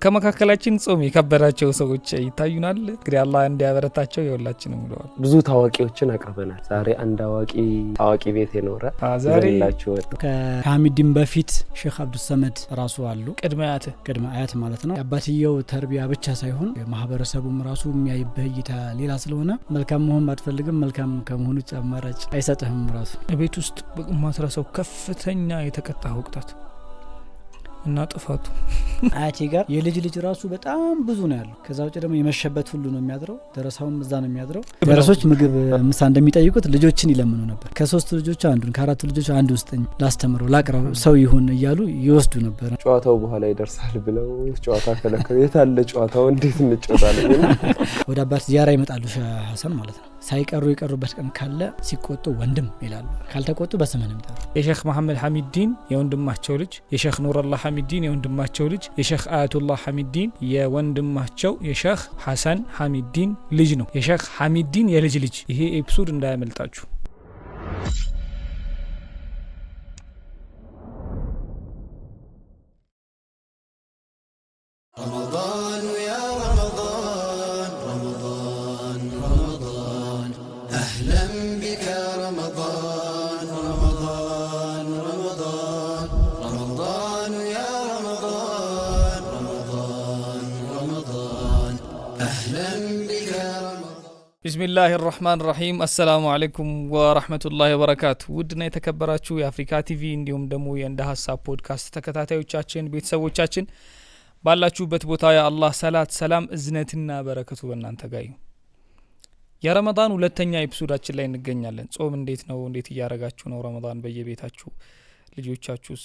ከመካከላችን ጾም የከበዳቸው ሰዎች ይታዩናል። እንግዲህ አላህ እንዲያበረታቸው የሁላችንም ብለዋል። ብዙ ታዋቂዎችን አቅርበናል። ዛሬ አንድ ታዋቂ ቤት የኖረ ዛሬላችሁ ወጣ። ከሐሚድን በፊት ሼክ አብዱል ሰመድ ራሱ አሉ። ቅድመ አያት ማለት ነው። አባትየው ተርቢያ ብቻ ሳይሆን ማህበረሰቡም ራሱ የሚያይብህ እይታ ሌላ ስለሆነ መልካም መሆን ባትፈልግም መልካም ከመሆኑ አማራጭ አይሰጥህም። ራሱ ቤት ውስጥ ማትረሳው ከፍተኛ የተቀጣ ወቅታት እና ጥፋቱ አያቴ ጋር የልጅ ራሱ በጣም ብዙ ነው ያለው። ከዛ ውጭ ደግሞ የመሸበት ሁሉ ነው የሚያድረው። ደረሳውም እዛ ነው የሚያድረው። ደረሶች ምግብ ምሳ እንደሚጠይቁት ልጆችን ይለምኑ ነበር። ከ3 ልጆች አንዱን ከ4 ልጆች አንዱ ውስጥኝ ላስተምረው ላቅራው ሰው ይሁን እያሉ ይወስዱ ነበር። ጨዋታው በኋላ ይደርሳል ብለው ጨዋታ ከለከሉ። የታለ ጨዋታው እንዴት እንጫወታለን? ወደ አባት ዚያራ ይመጣሉ ሐሰን ማለት ነው። ሳይቀሩ የቀሩበት ቀን ካለ ሲቆጡ ወንድም ይላሉ፣ ካልተቆጡ በስም ነው የሚጠሩ። የሼክ መሐመድ ሐሚድዲን የወንድማቸው ልጅ፣ የሼክ ኑረላህ ሐሚድዲን የወንድማቸው ልጅ፣ የሼክ አያቱላህ ሐሚድዲን የወንድማቸው የሼክ ሐሰን ሐሚድዲን ልጅ ነው። የሼክ ሐሚድዲን የልጅ ልጅ። ይሄ ኤፒሶድ እንዳያመልጣችሁ። رمضان يا رمضان رمضان رمضان أهلا بك رمضان رمضان رمضان رمضان يا رمضان رمضان رمضان أهلا بك رمضان بسم الله الرحمن الرحيم السلام عليكم ورحمة الله وبركاته ودنا የተከበራችሁ የአፍሪካ ቲቪ እንዲሁም ደግሞ የእንደ ሐሳብ ፖድካስት ተከታታዮቻችን ቤተሰቦቻችን ባላችሁበት ቦታ የአላህ ሰላም እዝነትና በረከቱ በእናንተ ጋር ይሁን። የረመዳን ሁለተኛ ኤፒሶዳችን ላይ እንገኛለን። ጾም እንዴት ነው? እንዴት እያረጋችሁ ነው? ረመዳን በየቤታችሁ ልጆቻችሁስ?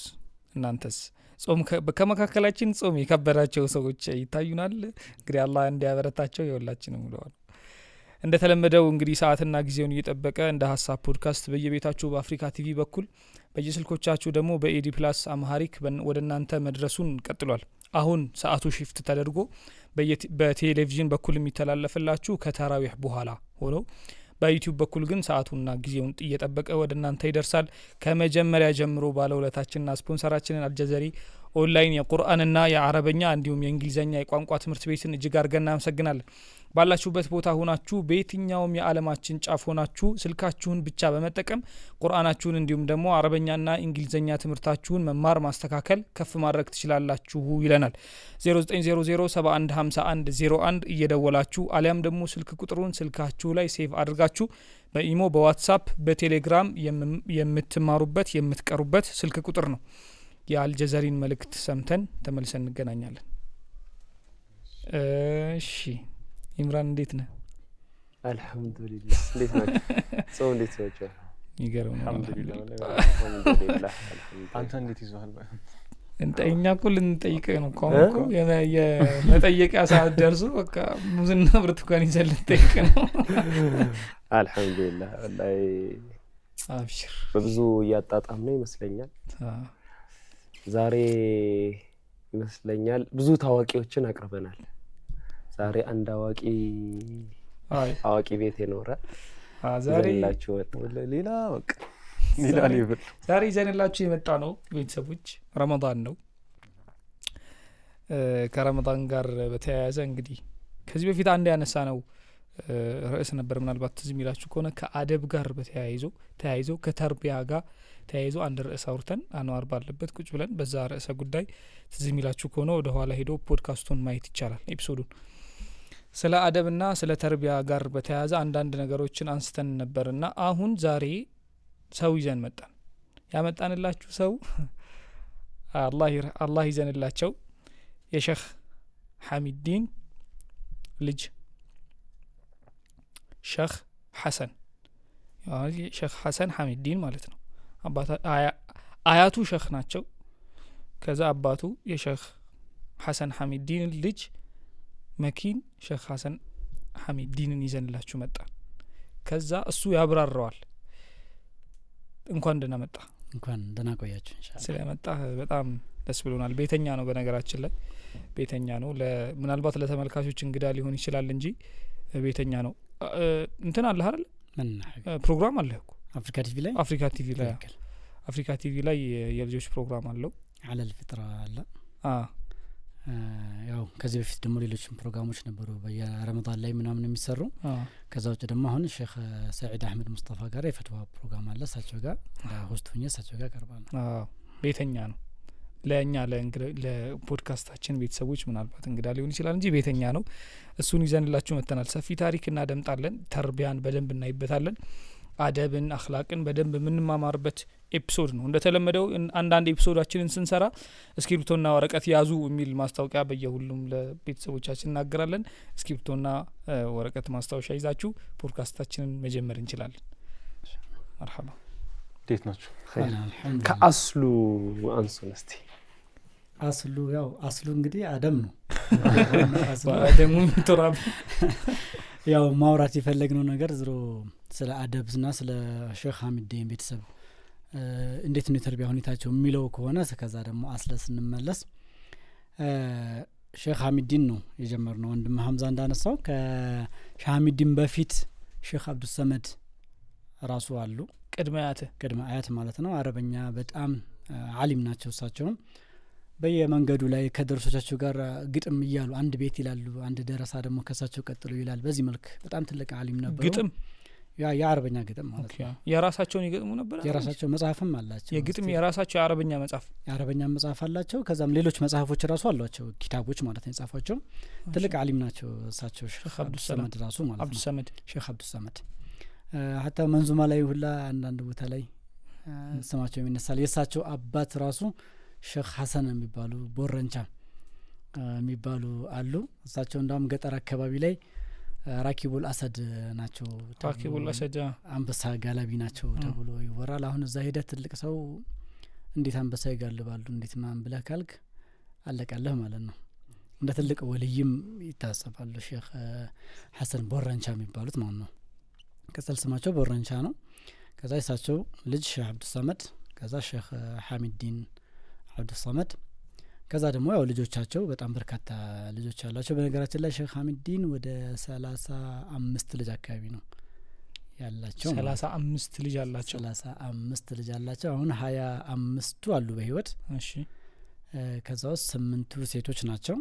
እናንተስ? ጾም ከመካከላችን ጾም የከበዳቸው ሰዎች ይታዩናል። እንግዲህ አላህ እንዲያበረታቸው የሁላችንም ብለዋል። እንደተለመደው እንግዲህ ሰዓትና ጊዜውን እየጠበቀ እንደ ሐሳብ ፖድካስት በየቤታችሁ በአፍሪካ ቲቪ በኩል በየስልኮቻችሁ ደግሞ በኤዲ ፕላስ አምሃሪክ ወደ እናንተ መድረሱን ቀጥሏል። አሁን ሰዓቱ ሺፍት ተደርጎ በቴሌቪዥን በኩል የሚተላለፍላችሁ ከተራዊህ በኋላ ሆኖ በዩቲዩብ በኩል ግን ሰዓቱና ጊዜውን እየጠበቀ ወደ እናንተ ይደርሳል። ከመጀመሪያ ጀምሮ ባለውለታችንና ስፖንሰራችንን አልጀዘሪ ኦንላይን የቁርአንና የአረበኛ እንዲሁም የእንግሊዝኛ የቋንቋ ትምህርት ቤትን እጅግ አድርገን እናመሰግናለን። ባላችሁበት ቦታ ሆናችሁ በየትኛውም የዓለማችን ጫፍ ሆናችሁ ስልካችሁን ብቻ በመጠቀም ቁርአናችሁን እንዲሁም ደግሞ አረበኛና እንግሊዝኛ ትምህርታችሁን መማር ማስተካከል ከፍ ማድረግ ትችላላችሁ ይለናል። 0900715101 እየደወላችሁ አሊያም ደግሞ ስልክ ቁጥሩን ስልካችሁ ላይ ሴቭ አድርጋችሁ በኢሞ በዋትስአፕ በቴሌግራም የምትማሩበት የምትቀሩበት ስልክ ቁጥር ነው። የአልጀዘሪን መልእክት ሰምተን ተመልሰን እንገናኛለን። እሺ ኢምራን እንዴት ነህ? አልহামዱሊላህ። እንዴት ነህ? ጾም እንዴት ነው? ይገርም ነው። አልহামዱሊላህ። አንተ እንዴት ይዟል? እንጠኛ ኩል እንጠይቀህ ነው እኮ የመጠየቂያ ሰዓት ደርሶ በቃ ሙዝና ብርቱካን ይዘን ልንጠይቅ ነው። አልহামዱሊላህ ወላሂ አብሽር በብዙ እያጣጣም ነው ይመስለኛል። ዛሬ ይመስለኛል ብዙ ታዋቂዎችን አቅርበናል። ዛሬ አንድ አዋቂ ቤት የኖረ ዛሬላችሁ ወጣ። ሌላ በቃ ሌላ ሌቭል ዛሬ ይዘንላችሁ የመጣ ነው። ቤተሰቦች ረመዳን ነው። ከረመዳን ጋር በተያያዘ እንግዲህ ከዚህ በፊት አንድ ያነሳ ነው ርዕስ ነበር። ምናልባት ትዝ የሚላችሁ ከሆነ ከአደብ ጋር ተያይዞ ከተርቢያ ጋር ተያይዞ አንድ ርዕስ አውርተን አንዋር ባለበት ቁጭ ብለን በዛ ርዕሰ ጉዳይ ትዝ የሚላችሁ ከሆነ ወደ ኋላ ሄዶ ፖድካስቱን ማየት ይቻላል። ኤፒሶዱን ስለ አደብና ስለ ተርቢያ ጋር በተያያዘ አንዳንድ ነገሮችን አንስተን ነበርና አሁን ዛሬ ሰው ይዘን መጣን። ያመጣንላችሁ ሰው አላህ ይዘንላቸው የሼክ ሐሚድዲን ልጅ ሼክ ሐሰን ሼክ ሐሰን ሐሚድዲን ማለት ነው። አያቱ ሼክ ናቸው። ከዛ አባቱ የሼክ ሐሰን ሐሚድዲን ልጅ መኪን ሼክ ሐሰን ሐሚድዲንን ይዘንላችሁ መጣን። ከዛ እሱ ያብራራዋል። እንኳን ደህና መጣ። እንኳን ደህና ቆያችሁ። ኢንሻአላህ ስለመጣ በጣም ደስ ብሎናል። ቤተኛ ነው፣ በነገራችን ላይ ቤተኛ ነው። ምናልባት ለተመልካቾች እንግዳ ሊሆን ይችላል እንጂ ቤተኛ ነው። እንትን አለ አይደል? ምን ፕሮግራም አለ እኮ አፍሪካ ቲቪ ላይ የልጆች ፕሮግራም አለው። አለል ፍጥራ አለ። ያው ከዚህ በፊት ደግሞ ሌሎችም ፕሮግራሞች ነበሩ በየረመዳን ላይ ምናምን የሚሰሩ ከዛ ውጭ ደግሞ አሁን ሼክ ሰዒድ አህመድ ሙስጠፋ ጋር የፈትዋ ፕሮግራም አለ እሳቸው ጋር ሆስት ሆኜ እሳቸው ጋር ቀርባለሁ። ቤተኛ ነው ለእኛ ለፖድካስታችን ቤተሰቦች ምናልባት እንግዳ ሊሆን ይችላል እንጂ ቤተኛ ነው። እሱን ይዘንላችሁ መጥተናል። ሰፊ ታሪክ እናደምጣለን። ተርቢያን በደንብ እናይበታለን። አደብን አኽላቅን በደንብ የምንማማርበት ኤፒሶድ ነው። እንደተለመደው አንዳንድ ኤፒሶዳችንን ስንሰራ እስክሪፕቶና ወረቀት ያዙ የሚል ማስታወቂያ በየሁሉም ለቤተሰቦቻችን እናገራለን። እስክሪፕቶና ወረቀት ማስታወሻ ይዛችሁ ፖድካስታችንን መጀመር እንችላለን። መርሐባ እንዴት ናችሁ? ከአስሉ አንሱን እስቲ። አስሉ ያው አስሉ እንግዲህ አደም ነው። አደሙ ተራብ ያው ማውራት የፈለግነው ነገር ዝሮ ስለ አደብና ስለ ሼክ ሐሚዲን ቤተሰብ እንዴት ነው የተርቢያ ሁኔታቸው የሚለው ከሆነ ከዛ ደግሞ አስለ ስንመለስ ሼክ ሐሚዲን ነው የጀመርነው። ወንድም ሐምዛ እንዳነሳው ከሼክ ሐሚዲን በፊት ሼክ አብዱ ሰመድ ራሱ አሉ። ቅድመ አያት ማለት ነው። አረበኛ በጣም ዓሊም ናቸው። እሳቸውም በየመንገዱ ላይ ከደረሶቻቸው ጋር ግጥም እያሉ አንድ ቤት ይላሉ። አንድ ደረሳ ደግሞ ከሳቸው ቀጥሎ ይላል። በዚህ መልክ በጣም ትልቅ ዓሊም ነበሩ። ግጥም የአረበኛ ግጥም ማለት ነው። የራሳቸውን ይገጥሙ ነበር። የራሳቸው መጽሐፍም አላቸው። የግጥም የራሳቸው የአረበኛ መጽሐፍ አላቸው። ከዛም ሌሎች መጽሐፎች ራሱ አሏቸው፣ ኪታቦች ማለት ነው የጻፏቸው። ትልቅ ዓሊም ናቸው እሳቸው ሼክ አብዱ ሰመድ ራሱ ማለት ነው። ሼክ አብዱ ሰመድ ሀታ መንዙማ ላይ ሁላ አንዳንድ ቦታ ላይ ስማቸው የሚነሳል። የእሳቸው አባት ራሱ ሼክ ሐሰን የሚባሉ ቦረንቻ የሚባሉ አሉ። እሳቸው እንዳውም ገጠር አካባቢ ላይ ራኪቡል አሰድ ናቸው። ራኪቡል አሰድ አንበሳ ጋላቢ ናቸው ተብሎ ይወራል። አሁን እዛ ሄደ ትልቅ ሰው እንዴት አንበሳ ይጋልባሉ እንዴት ማን ብለህ ካልክ አለቀለህ ማለት ነው። እንደ ትልቅ ወልይም ይታሰባሉ። ሼክ ሐሰን ቦረንቻ የሚባሉት ማለት ነው። ቅጽል ስማቸው ቦረንቻ ነው። ከዛ እሳቸው ልጅ ሼክ አብዱ ሰመድ፣ ከዛ ሼክ ሐሚዲን አብዱ ሰመድ፣ ከዛ ደግሞ ያው ልጆቻቸው በጣም በርካታ ልጆች አላቸው። በነገራችን ላይ ሼክ ሐሚዲን ወደ 35 ልጅ አካባቢ ነው ያላቸው። 35 ልጅ አላቸው። 35 ልጅ አላቸው። አሁን 25ቱ አሉ በህይወት። እሺ ከዛ ውስጥ 8ቱ ሴቶች ናቸው።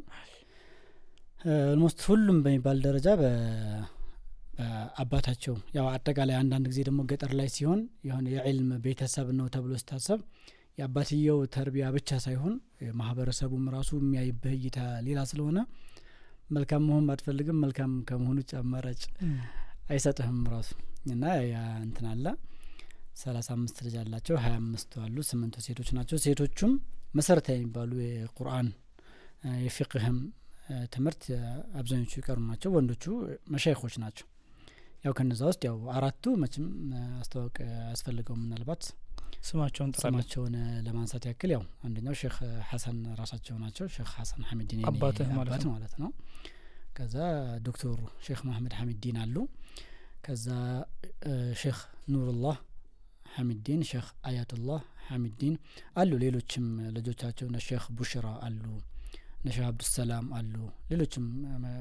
ኦልሞስት ሁሉም በሚባል ደረጃ በአባታቸው ያው አጠቃላይ አንዳንድ ጊዜ ደግሞ ገጠር ላይ ሲሆን የሆነ የዕልም ቤተሰብ ነው ተብሎ ስታሰብ የአባትየው ተርቢያ ብቻ ሳይሆን ማህበረሰቡም ራሱ የሚያይብህ እይታ ሌላ ስለሆነ መልካም መሆን ባትፈልግም መልካም ከመሆኑ አማራጭ አይሰጥህም ራሱ እና ያ እንትን አለ። 35 ልጅ አላቸው። 25 አሉ። 8 ሴቶች ናቸው። ሴቶቹም መሰረታዊ የሚባሉ የቁርአን የፊቅህም ትምህርት አብዛኞቹ ይቀሩ ናቸው። ወንዶቹ መሻይኾች ናቸው። ያው ከነዛ ውስጥ ያው 4ቱ መቼም አስተዋወቅ ያስፈልገው ምናልባት ስማቸውን ለማንሳት ያክል ያው አንደኛው ሼክ ሐሰን ራሳቸው ናቸው። ሼክ ሐሰን ሐሚዲን አባት ማለት ነው። ከዛ ዶክተር ሼክ መሐመድ ሐሚዲን አሉ። ከዛ ሼክ ኑሩላህ ሐሚዲን፣ ሼክ አያቱላህ ሐሚዲን አሉ። ሌሎችም ልጆቻቸው ሼክ ቡሽራ አሉ፣ ሼክ አብዱ ሰላም አሉ። ሌሎችም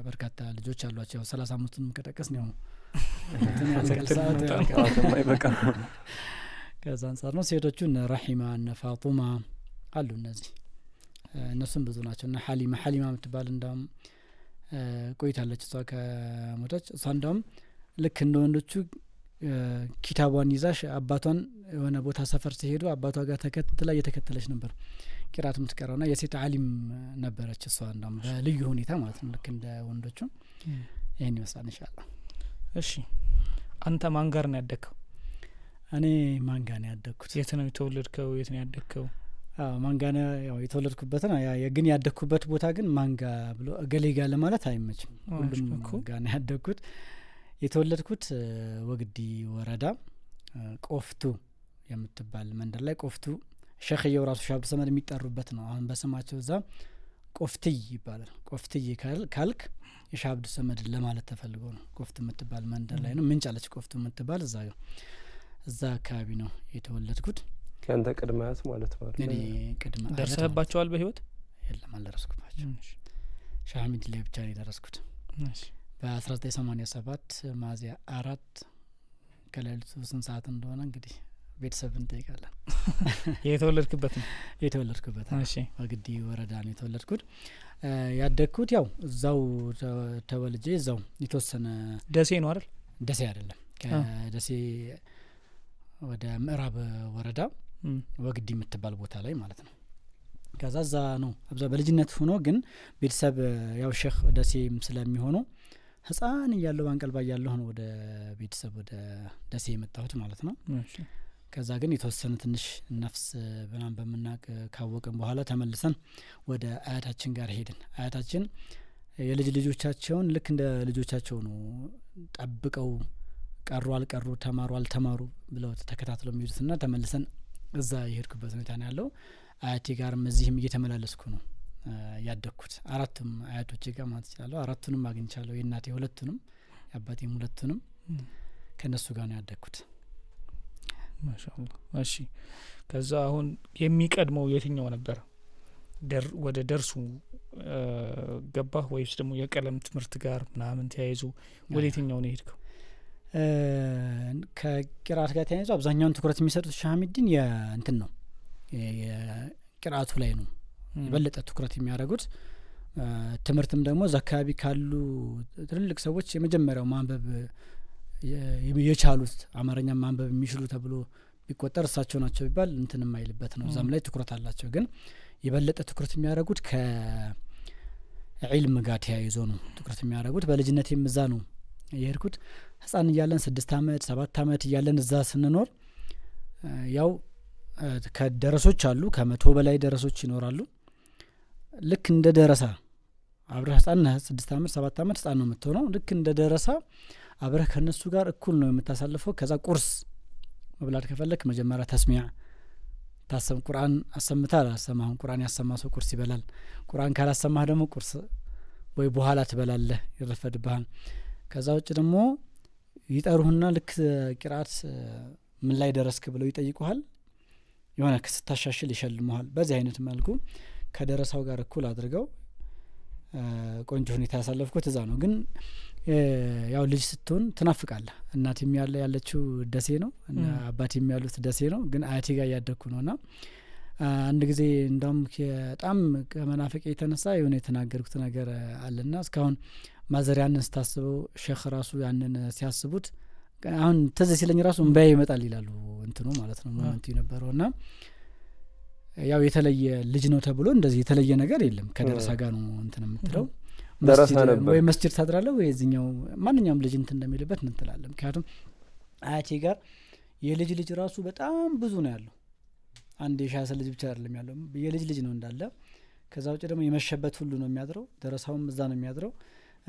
በርካታ ልጆች አሏቸው። 35ቱን ከጠቀስ ነው ከዛ አንጻር ነው። ሴቶቹ እነ ረሒማ እነ ፋጡማ አሉ። እነሱም ብዙ ናቸው። እነ ሐሊማ የምትባል እንዳውም ቆይታለች እሷ ከሞተች። እሷ እንዳውም ልክ እንደ ወንዶቹ ኪታቧን ይዛሽ አባቷን የሆነ ቦታ ሰፈር ሲሄዱ አባቷ ጋር ተከትላ እየተከተለች ነበር ቂራት የምትቀራውና የሴት ዓሊም ነበረች እሷ እንዳውም በልዩ ሁኔታ ማለት ነው። ልክ እንደ ወንዶቹ ይህን ይመስላል ኢንሻአላህ። እሺ አንተ ማን ጋር ነው ያደግከው? እኔ ማንጋ ነው ያደግኩት። የት ነው የተወለድከው? የት ነው ያደግከው? ማንጋ ነው ያው የተወለድኩበት ነው። ግን ያደግኩበት ቦታ ግን ማንጋ ብሎ እገሌ ጋር ለማለት አይመችም። ሁሉም ጋር ነው ያደግኩት። የተወለድኩት ወግዲ ወረዳ ቆፍቱ የምትባል መንደር ላይ ቆፍቱ ሼክየው ራሱ ሼክ አብዱ ሰመድ የሚጠሩበት ነው። አሁን በስማቸው እዛ ቆፍትይ ይባላል። ቆፍትይ ካልክ የሼክ አብዱ ሰመድ ለማለት ተፈልጎ ነው። ቆፍት የምትባል መንደር ላይ ነው። ምንጫለች ቆፍቱ የምትባል እዛ አካባቢ ነው የተወለድኩት። ከአንተ ቅድመ አያት ማለት ነው። እኔ ቅድመ አያት ደርሰህባቸዋል በህይወት? የለም አልደረስኩባቸው። ሼክ ሐሚድ ላይ ብቻ ነው የደረስኩት። በ1987 ሚያዝያ 4 ከሌሊቱ 8 ሰዓት እንደሆነ እንግዲህ ቤተሰብ እንጠይቃለን። የተወለድክበት ነው? የተወለድኩበት እሺ። ወግዲ ወረዳ ነው የተወለድኩት። ያደግኩት ያው እዛው ተወልጄ እዛው የተወሰነ ደሴ ነው አይደል? ደሴ አይደለም፣ ከደሴ ወደ ምዕራብ ወረዳ ወግዲ የምትባል ቦታ ላይ ማለት ነው። ከዛ እዛ ነው አብዛ በልጅነት ሆኖ ግን ቤተሰብ ያው ሼክ ደሴም ስለሚሆኑ ህፃን እያለሁ አንቀልባ እያለሁ ነው ወደ ቤተሰብ ወደ ደሴ የመጣሁት ማለት ነው። እሺ። ከዛ ግን የተወሰነ ትንሽ ነፍስ በናም በመናቅ ካወቀን በኋላ ተመልሰን ወደ አያታችን ጋር ሄድን። አያታችን የልጅ ልጆቻቸውን ልክ እንደ ልጆቻቸው ነው ጠብቀው ቀሩ አልቀሩ ተማሩ አልተማሩ ብለው ተከታትለው የሚሄዱትና ተመልሰን እዛ የሄድኩበት ሁኔታ ነው ያለው። አያቴ ጋርም እዚህም እየተመላለስኩ ነው ያደግኩት። አራቱም አያቶቼ ጋር ማለት ይችላል። አራቱንም አግኝቻለሁ። የእናቴ ሁለቱንም የአባቴም ሁለቱንም ከነሱ ጋር ነው ያደግኩት። ማሻአላህ። እሺ። ከዛ አሁን የሚቀድመው የትኛው ነበር? ወደ ደርሱ ገባህ ወይስ ደግሞ የቀለም ትምህርት ጋር ምናምን ተያይዞ ወደ የትኛው ነው የሄድከው? ከቂራአት ጋር ተያይዞ አብዛኛውን ትኩረት የሚሰጡት ሻህሚዲን የእንትን ነው የቂራአቱ ላይ ነው የበለጠ ትኩረት የሚያደርጉት። ትምህርትም ደግሞ እዛ አካባቢ ካሉ ትልልቅ ሰዎች የመጀመሪያው ማንበብ የቻሉት አማርኛ ማንበብ የሚችሉ ተብሎ ቢቆጠር እሳቸው ናቸው ቢባል እንትን የማይልበት ነው። እዛም ላይ ትኩረት አላቸው። ግን የበለጠ ትኩረት የሚያደርጉት ከዒልም ጋር ተያይዞ ነው ትኩረት የሚያደርጉት። በልጅነቴም እዛ ነው የሄድኩት። ህፃን እያለን 6 አመት 7 አመት እያለን እዛ ስንኖር ያው ከደረሶች አሉ 100 በላይ ደረሶች ይኖራሉ። ልክ እንደ ደረሳ አብረህ ህፃን 6 አመት 7 አመት ህፃን ነው የምትሆነው። ልክ እንደ ደረሳ አብረህ ከነሱ ጋር እኩል ነው የምታሳልፈው። ከዛ ቁርስ መብላት ከፈለክ መጀመሪያ ተስሚያ ታሰም ቁርአን አሰምታ አላሰማህ። ቁርአን ያሰማ ሰው ቁርስ ይበላል። ቁርአን ካላሰማህ ደግሞ ቁርስ ወይ በኋላ ትበላለህ፣ ይረፈድብሃል። ከዛ ውጭ ደግሞ ይጠሩህና ልክ ቂራአት ምን ላይ ደረስክ ብለው ይጠይቁሃል። የሆነ ክስታሻሽል ይሸልሙሃል። በዚህ አይነት መልኩ ከደረሳው ጋር እኩል አድርገው ቆንጆ ሁኔታ ያሳለፍኩት እዛ ነው። ግን ያው ልጅ ስትሆን ትናፍቃለህ። እናቴም ያለችው ደሴ ነው እና አባቴም ያሉት ደሴ ነው። ግን አያቴ ጋር እያደግኩ ነውና አንድ ጊዜ እንደውም በጣም ከመናፈቅ የተነሳ የሆነ የተናገርኩት ነገር አለና እስካሁን ማዘሪያን ስታስበው ሼክ ራሱ ያንን ሲያስቡት አሁን ትዝ ሲለኝ ራሱ እንባዬ ይመጣል ይላሉ። እንትኑ ማለት ነው ሞመንቱ የነበረውና ያው የተለየ ልጅ ነው ተብሎ እንደዚህ የተለየ ነገር የለም። ከደረሳ ጋር ነው እንትን የምትለው ደረሳ ነበር ወይ መስጂድ ታድራለህ ወይ እዚህኛው ማንኛውም ልጅ እንትን እንደሚልበት እንትላለን። ምክንያቱም አያቴ ጋር የልጅ ልጅ ራሱ በጣም ብዙ ነው ያለው። አንድ የሻሰ ልጅ ብቻ አይደለም ያለው፣ የልጅ ልጅ ነው እንዳለ። ከዛ ውጭ ደግሞ የመሸበት ሁሉ ነው የሚያድረው። ደረሳውም እዛ ነው የሚያድረው።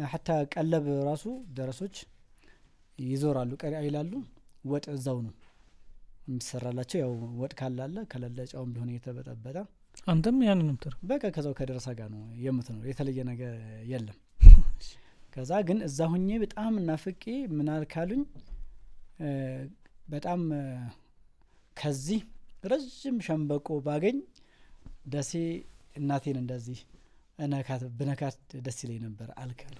ሐታ ቀለብ ራሱ ደረሶች ይዞራሉ፣ ቀሪያ ይላሉ። ወጥ እዛው ነው የሚሰራላቸው። ያው ወጥ ካላለ ከሌለ ጫውም ቢሆን እየተበጠበጠ አንተም ያንን ነው በቃ ከዛው ከደረሳ ጋር ነው የምትኖር። የተለየ ነገር የለም። ከዛ ግን እዛ ሁኜ በጣም ናፍቄ ምን አልካሉኝ በጣም ከዚህ ረጅም ሸንበቆ ባገኝ ደሴ እናቴን እንደዚህ ብነካት ደስ ይለኝ ነበር አልካሉ።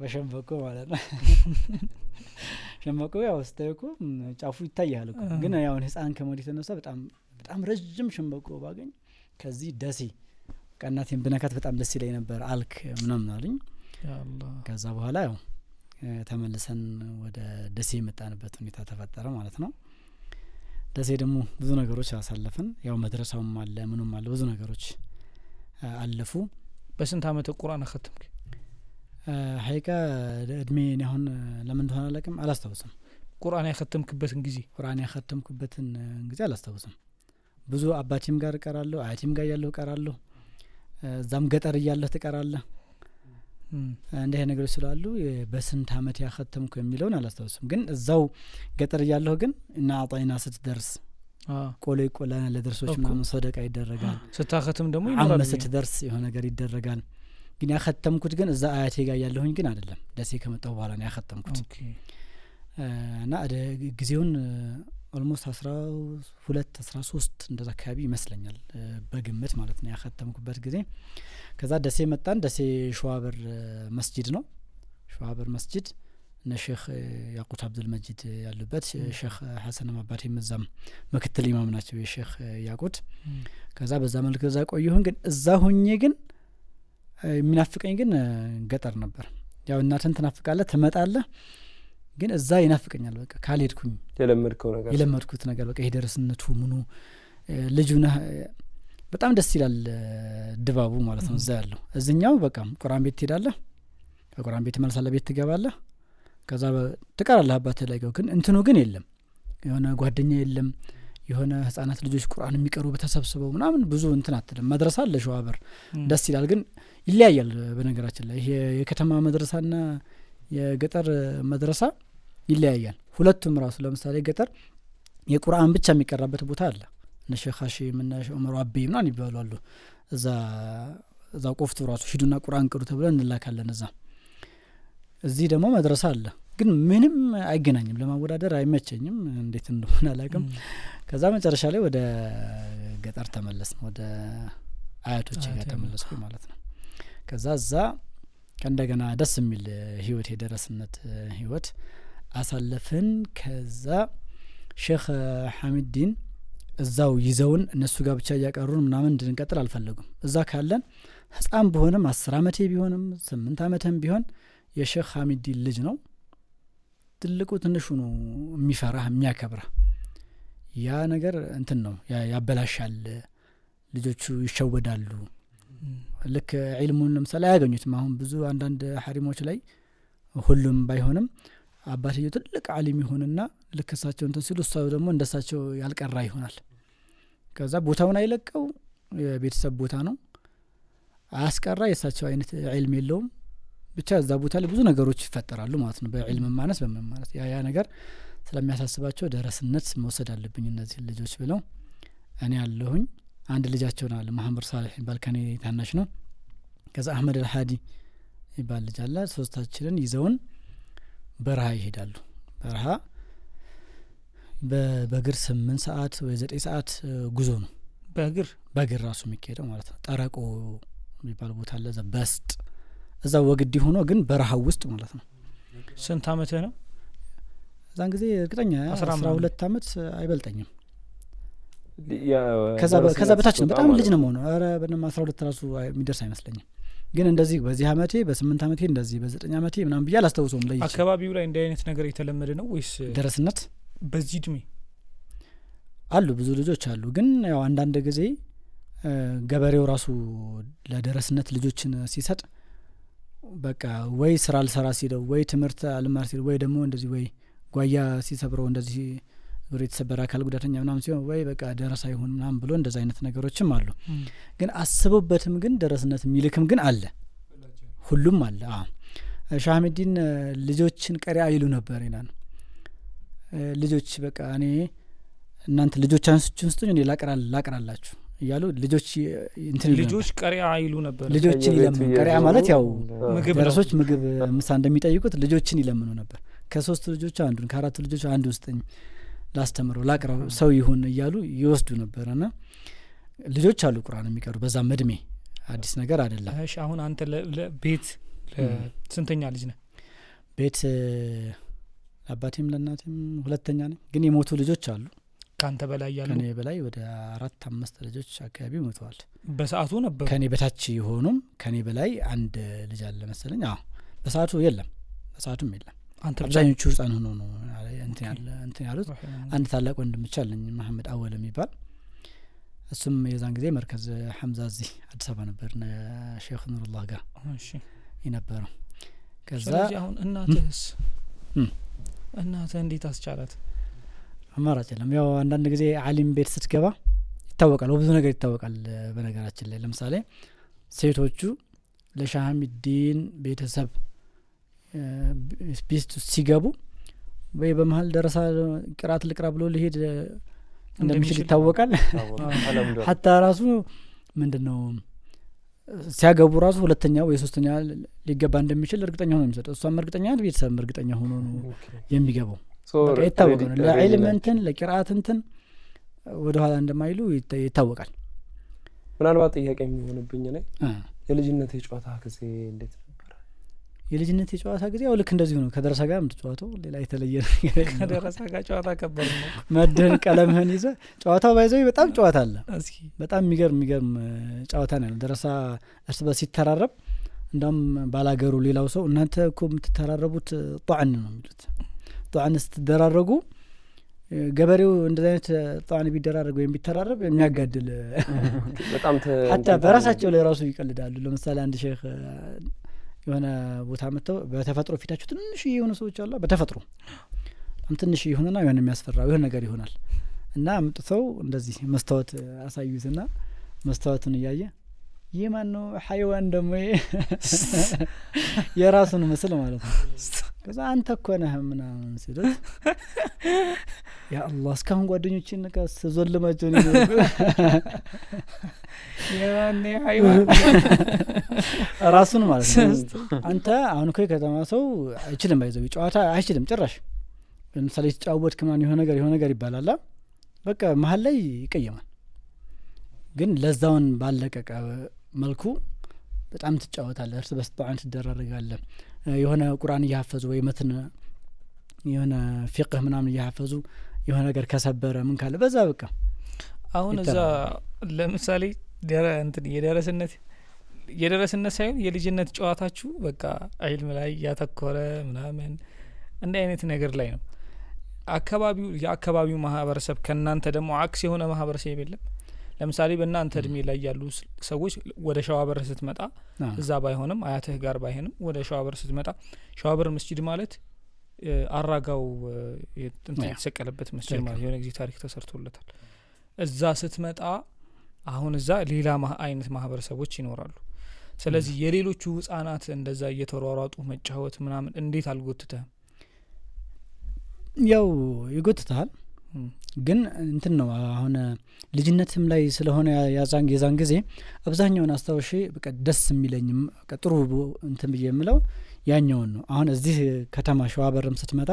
በሸንበቆ ማለት ነው። ሸንበቆ ያው ስታይኮ ጫፉ ይታያል እኮ። ግን ያው ህፃን ከመሆን የተነሳ በጣም ረጅም ሸንበቆ ባገኝ ከዚህ ደሴ እናቴን ብነካት በጣም ደስ ይለኝ ነበር አልክ ምናምን አለኝ። ከዛ በኋላ ያው ተመልሰን ወደ ደሴ የመጣንበት ሁኔታ ተፈጠረ ማለት ነው። ደሴ ደግሞ ብዙ ነገሮች አሳለፍን። ያው መድረሳውም አለ ምኑም አለ ብዙ ነገሮች አለፉ። በስንት አመት ቁርአን አختምክ? ሀይቃ እድሜ አሁን ለምን እንደሆነ አላውቅም፣ አላስታውስም። ቁርአን ያختምክበትን ጊዜ አላስታውስም። ብዙ አባቴም ጋር እቀራለሁ፣ አያቴም ጋር ያለው እቀራለሁ፣ እዛም ገጠር እያለሁ ትቀራለህ። እንደ ይሄ ነገሮች ስላሉ በስንት አመት ያختምኩ የሚለውን አላስታውስም። ግን እዛው ገጠር እያለሁ ግን እና አጣይና ስትደርስ ቆሌ ቆላና ለደርሶች ምናምን ሰደቃ ይደረጋል። ስታختም ደግሞ ይኖራል። አመት ስትደርስ የሆነ ነገር ይደረጋል። ግን ያختምኩት ግን እዛ አያቴ ጋር ያለሁኝ ግን አይደለም። ደሴ ከመጣሁ በኋላ ነው ያختምኩት። እና ጊዜውን ኦልሞስት 12 13 እንደዛ አካባቢ ይመስለኛል በግምት ማለት ነው ያختምኩበት ጊዜ። ከዛ ደሴ መጣን። ደሴ ሸዋበር መስጂድ ነው። ሸዋበር መስጂድ እነ ሼክ ያቁት አብዱል መጂድ ያሉበት ሼክ ሐሰን ማባቴ መዛም ምክትል ኢማም ናቸው የሼክ ያቁት ከዛ በዛ መልኩ እዛ ቆየሁን ግን እዛ ሆኜ ግን የሚናፍቀኝ ግን ገጠር ነበር ያው እናንተን ተናፍቃለህ ትመጣለህ ግን እዛ ይናፍቀኛል በቃ ካልሄድኩኝ የለመድኩት ነገር በቃ ይደርስነቱ ምኑ ልጁና በጣም ደስ ይላል ድባቡ ማለት ነው እዛ ያለው እዚህኛው በቃ ቁርአን ቤት ትሄዳለህ ከቁርአን ቤት መልሳለህ ቤት ትገባለህ ከዛ ትቀራለህ አባትህ ላይ ግን እንትኑ ግን የለም የሆነ ጓደኛ የለም የሆነ ህፃናት ልጆች ቁርአን የሚቀሩ በተሰብስበው ምናምን ብዙ እንትን አትልም መድረሳ አለ ሸዋበር ደስ ይላል ግን ይለያያል በነገራችን ላይ ይሄ የከተማ መድረሳና የገጠር መድረሳ ይለያያል ሁለቱም ራሱ ለምሳሌ ገጠር የቁርአን ብቻ የሚቀራበት ቦታ አለ እነ ሼክ ሐሺም እና ዑመር አቢ ምናምን ይባላሉ እዛ ቆፍቱ ራሱ ሂዱና ቁርአን ቅሩ ተብለን እንላካለን እዚህ ደግሞ መድረሳ አለ ግን ምንም አይገናኝም ለማወዳደር አይመቸኝም እንዴት እንደሆነ አላውቅም ከዛ መጨረሻ ላይ ወደ ገጠር ተመለስን ወደ አያቶች ጋር ተመለስኩ ማለት ነው ከዛ እዛ ከእንደገና ደስ የሚል ህይወት የደረስነት ህይወት አሳለፍን ከዛ ሼክ ሐሚድዲን እዛው ይዘውን እነሱ ጋር ብቻ ያቀሩን ምናምን እንድንቀጥል አልፈለጉም እዛ ካለን ህፃን በሆነም 10 አመቴ ቢሆንም 8 አመቴም ቢሆን የሼክ ሐሚድዲን ልጅ ነው ትልቁ ትንሹ ነው የሚፈራህ የሚያከብረህ ያ ነገር እንትን ነው ያበላሻል ልጆቹ ይሸወዳሉ ልክ ዒልሙን ለምሳሌ አያገኙትም አሁን ብዙ አንዳንድ ሐሪሞች ላይ ሁሉም ባይሆንም አባትየው ትልቅ ዓሊም ይሆንና ልክ እሳቸው እንትን ሲሉ እሳው ደግሞ እንደሳቸው ያልቀራ ይሆናል ከዛ ቦታውን አይለቀው የቤተሰብ ቦታ ነው አያስቀራ የሳቸው አይነት ዒልም የለውም ብቻ እዛ ቦታ ላይ ብዙ ነገሮች ይፈጠራሉ ማለት ነው በዒልም ማነስ በመማነስ ያ ነገር ስለሚያሳስባቸው ደረስነት መውሰድ አለብኝ እነዚህ ልጆች ብለው እኔ ያለሁኝ አንድ ልጃቸው ነው አለ መሐመድ ሳሊህ ባልከኔ ታናሽ ነው ከዛ አህመድ አልሃዲ ይባል ልጅ አለ ሶስታችንን ይዘውን በረሃ ይሄዳሉ በረሃ በእግር 8 ሰዓት ወይ 9 ሰዓት ጉዞ ነው በእግር ራሱ የሚሄደው ማለት ነው ጠረቆ የሚባል ቦታ አለ በስጥ እዛ ወግዲ ሆኖ ግን በረሃው ውስጥ ማለት ነው ስንት አመት ነው እዛን ጊዜ እርግጠኛ 12 አመት አይበልጠኝም ከዛ በታች ነው በጣም ልጅ ነው ማለት አረ በእነማ 12 ራሱ የሚደርስ አይመስለኝም ግን እንደዚህ በዚህ አመቴ በ8 አመቴ እንደዚህ በ9 አመቴ ምናምን ብያ አላስተውሰውም ለይቼ አካባቢው ላይ እንደ አይነት ነገር የተለመደ ነው ወይስ ደረስነት በዚህ እድሜ አሉ ብዙ ልጆች አሉ ግን ያው አንዳንድ ጊዜ ገበሬው ራሱ ለደረስነት ልጆችን ሲሰጥ በቃ ወይ ስራ አልሰራ ሲለው ወይ ትምህርት አልማር ሲለው ወይ ደግሞ እንደዚህ ወይ ጓያ ሲሰብረው እንደዚህ ብሬ የተሰበረ አካል ጉዳተኛ ምናምን ሲሆን ወይ በቃ ደረሳ ይሁን ምናምን ብሎ እንደዛ አይነት ነገሮችም አሉ ግን አስበውበትም ግን ደረስነት የሚልክም ግን አለ ሁሉም አለ ሼክ ሐሚድዲን ልጆችን ቀሪያ ይሉ ነበር ይላል ልጆች በቃ እኔ እናንተ ልጆቻችሁን ስጡኝ እኔ ላቀራላችሁ እያሉ ልጆች ቀሪያ ይሉ ነበር ልጆችን ይለምኑ ቀሪያ ማለት ያው ደረሶች ምግብ ምሳ እንደሚጠይቁት ልጆችን ይለምኑ ነበር ከ3 ልጆች አንዱን ከ4 ልጆች አንዱ ውስጥኝ ላስተምረው ላቀራው ሰው ይሁን እያሉ ይወስዱ ነበርና ልጆች አሉ ቁርአን የሚቀሩ በዛ መድሜ አዲስ ነገር አይደለም እሺ አሁን አንተ ለቤት ስንተኛ ልጅ ነህ ቤት አባቴም ለእናቴም ሁለተኛ ነኝ ግን የሞቱ ልጆች አሉ ካንተ በላይ ያሉ ከኔ በላይ ወደ 4-5 ልጆች አካባቢ ሞተዋል በሰዓቱ ነበር ከኔ በታች ይሆኑም ከኔ በላይ አንድ ልጅ አለ መሰለኝ በሰዓቱ የለም በሰዓቱም የለም አብዛኞቹ ህፃን ሆኖ ነው እንትን ያሉት አንድ ታላቅ ወንድም ብቻ አለኝ መሐመድ አወል የሚባል እሱም የዛን ጊዜ መርከዝ ሐምዛ እዚህ አዲስ አበባ ነበር ሼክ ኑሩላህ ጋር እሺ ይነበረው ከዛ አሁን እናትህ እንዴት አስቻላት አማራጭ የለም ያው አንዳንድ ጊዜ ዓሊም ቤት ስትገባ ይታወቃል ብዙ ነገር ይታወቃል በነገራችን ላይ ለምሳሌ ሴቶቹ ለሼክ ሐሚድዲን ቤተሰብ ስፒስት ሲገቡ ወይ በመሃል ደረሳ ቅራት ልቅራ ብሎ ሊሄድ እንደሚችል ይታወቃል hatta ራሱ ምንድነው ሲያገቡ ራሱ ሁለተኛ ወይ ሶስተኛ ሊገባ እንደሚችል እርግጠኛ ሆኖ የሚሰጠው እሷም እርግጠኛ ቤተሰብ እርግጠኛ ሆኖ ነው የሚገባው በቃ ይታወቃል ለዒልም እንትን ለቅራት እንትን ወደ ኋላ እንደማይሉ ይታወቃል ምናልባት ጥያቄ የሚሆንብኝ ነው የልጅነት የጨዋታ ጊዜ እንዴት ነበር የልጅነት የጨዋታ ጊዜ ያው ልክ እንደዚህ ነው ከደረሳ ጋር የምትጫወተው ሌላ የተለየ ከደረሳ ጋር ጨዋታ ከበር ነው መድህን ቀለምህን ይዘ ጨዋታው ባይዘው በጣም ጨዋታ አለ እስኪ በጣም የሚገርም ጨዋታ ነው ደረሳ እርስ በርስ ሲተራረብ እንደም ባላገሩ ሌላው ሰው እናንተ እኮ የምትተራረቡት ጧዕን ነው የሚሉት ጧዕን ስትደራረጉ ገበሬው እንደዚህ አይነት ጧዕን ቢደራረግ ወይም ቢተራረብ የሚያጋድል በጣም አጣ በራሳቸው ላይ ራሱ ይቀልዳሉ ለምሳሌ አንድ ሼክ የሆነ ቦታ መተው በተፈጥሮ ፊታቸው ትንሽ የሆነ ሰዎች አሉ በተፈጥሮ በጣም ትንሽ ይሆንና የሆነ የሚያስፈራው የሆነ ነገር ይሆናል እና አምጥተው እንደዚህ መስታወት አሳዩትና መስታወቱን እያየ የማን ነው ሐይዋን ደሞ የራሱን መስል ማለት ነው ከዛ አንተ እኮ ነህ ምናምን ሲሉት ያ አላህ እስካሁን ጓደኞችን ከዘለማቸው ነው ያኔ ሐይዋን ራሱን ማለት ነው አንተ አሁን እኮ ከተማ ሰው አይችልም ባይዘው ጨዋታ አይችልም ጭራሽ ለምሳሌ ተጫወት ከማን የሆነ ነገር ይባላል በቃ መሀል ላይ ይቀየማል ግን ለዛውን ባለቀቀ መልኩ በጣም ትጫወታለህ እርስ በርስ ጧዕን ትደራረጋለህ የሆነ ቁርአን እያፈዙ ወይ መትን የሆነ ፊቅህ ምናምን እያፈዙ የሆነ ነገር ከሰበረ ምን ካለ በዛ በቃ አሁን እዛ ለምሳሌ እንትን የደረስነት ሳይሆን የልጅነት ጨዋታችሁ በቃ ዒልም ላይ ያተኮረ ምናምን እንደ አይነት ነገር ላይ ነው የአካባቢው ማህበረሰብ ከናንተ ደግሞ አክስ የሆነ ማህበረሰብ የለም ለምሳሌ በእናንተ እድሜ ላይ ያሉ ሰዎች ወደ ሸዋበር ስትመጣ እዛ ባይሆንም አያትህ ጋር ባይሆንም ወደ ሸዋበር ስትመጣ ሸዋበር መስጂድ ማለት አራጋው የተሰቀለበት መስጂድ ማለት የሆነ ጊዜ ታሪክ ተሰርቶለታል እዛ ስትመጣ አሁን እዛ ሌላ አይነት ማህበረሰቦች ይኖራሉ ስለዚህ የሌሎቹ ህፃናት እንደዛ እየተሯሯጡ መጫወት ምናምን እንዴት አልጎትተህም ያው ይጎትታል ግን እንትን ነው አሁን ልጅነትም ላይ ስለሆነ የዛን ጊዜ አብዛኛውን አስተውሼ በቃ ደስ የሚለኝም በቃ ጥሩ እንትን ብዬ የምለው ያኛውን ነው አሁን እዚህ ከተማ ሸዋበርም ስትመጣ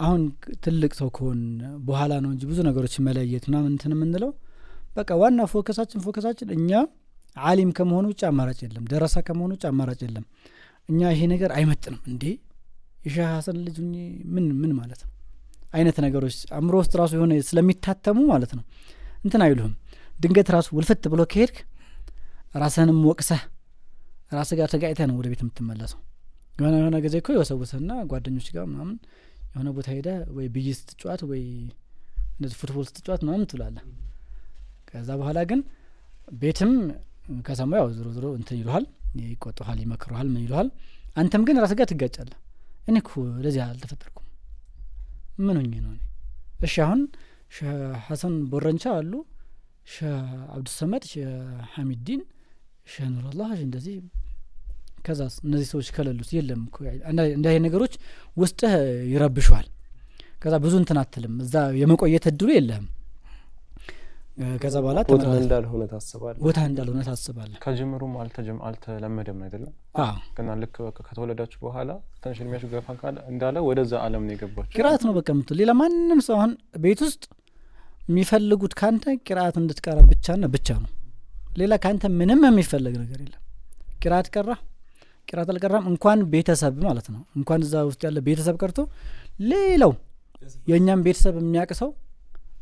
አሁን ትልቅ ሰው ከሆን በኋላ ነው እንጂ ብዙ ነገሮች መለየት ምናምን እንትን የምንለው በቃ ዋና ፎከሳችን እኛ ዓሊም ከመሆኑ ውጭ አማራጭ የለም ደረሳ ከመሆኑ ውጭ አማራጭ የለም እኛ ይሄ ነገር አይመጥንም እንዴ የሻህ ሐሰን ልጅ ምን ማለት ነው አይነት ነገሮች አምሮ ውስጥ ራሱ የሆነ ስለሚታተሙ ማለት ነው እንትን አይሉህም ድንገት ራሱ ውልፈት ብሎ ከሄድክ ራስህንም ወቅሰህ ራስህ ጋር ተጋጭተህ ነው ወደ ቤት የምትመለሰው የሆነ ጊዜ እኮ ይወሰውሰና ጓደኞች ጋር ምናምን የሆነ ቦታ ሄደህ ወይ ብይስ ትጫወት ወይ እንደዚህ ፉትቦል ትጫወት ምናምን ትላለህ ከዛ በኋላ ግን ቤትም ከሰማው ያው ዝሮ እንትን ይሉሃል ይቆጣሃል ይመክሩሃል ምን ይሉሃል አንተም ግን ራስህ ጋር ትጋጫለህ እኔ እኮ ለዚህ አልተፈጠርኩም ምን ሆኜ ነው እሺ አሁን ሐሰን ቦረንቻ አሉ አብዱሰመድ ሐሚድዲን ኑረላህ እንደዚህ ከዛ እነዚህ ሰዎች ከለሉት የለም እኮ እንደ አይነት ነገሮች ውስጥህ ይረብሻል ከዛ ብዙ እንትን አትልም እዛ የመቆየት እድሉ የለህም ከዛ በኋላ ቦታ እንዳልሆነ ታስባለህ ከጅምሩም አልተለመደም አይደለም ግን ልክ ከተወለዳችሁ በኋላ ትንሽ እድሜያችሁ ገፋ ካለ እንዳለ ወደዛ ዓለም ነው የገባችሁ ቅራአት ነው በቃ የምትል ሌላ ማንንም ሰው አሁን ቤት ውስጥ የሚፈልጉት ካንተ ቅራአት እንድትቀራ ብቻ ነው ሌላ ካንተ ምንም የሚፈልግ ነገር የለም ቅራአት አልቀራም እንኳን ቤተሰብ ማለት ነው እንኳን እዛ ውስጥ ያለ ቤተሰብ ቀርቶ ሌላው የኛም ቤተሰብ የሚያቅሰው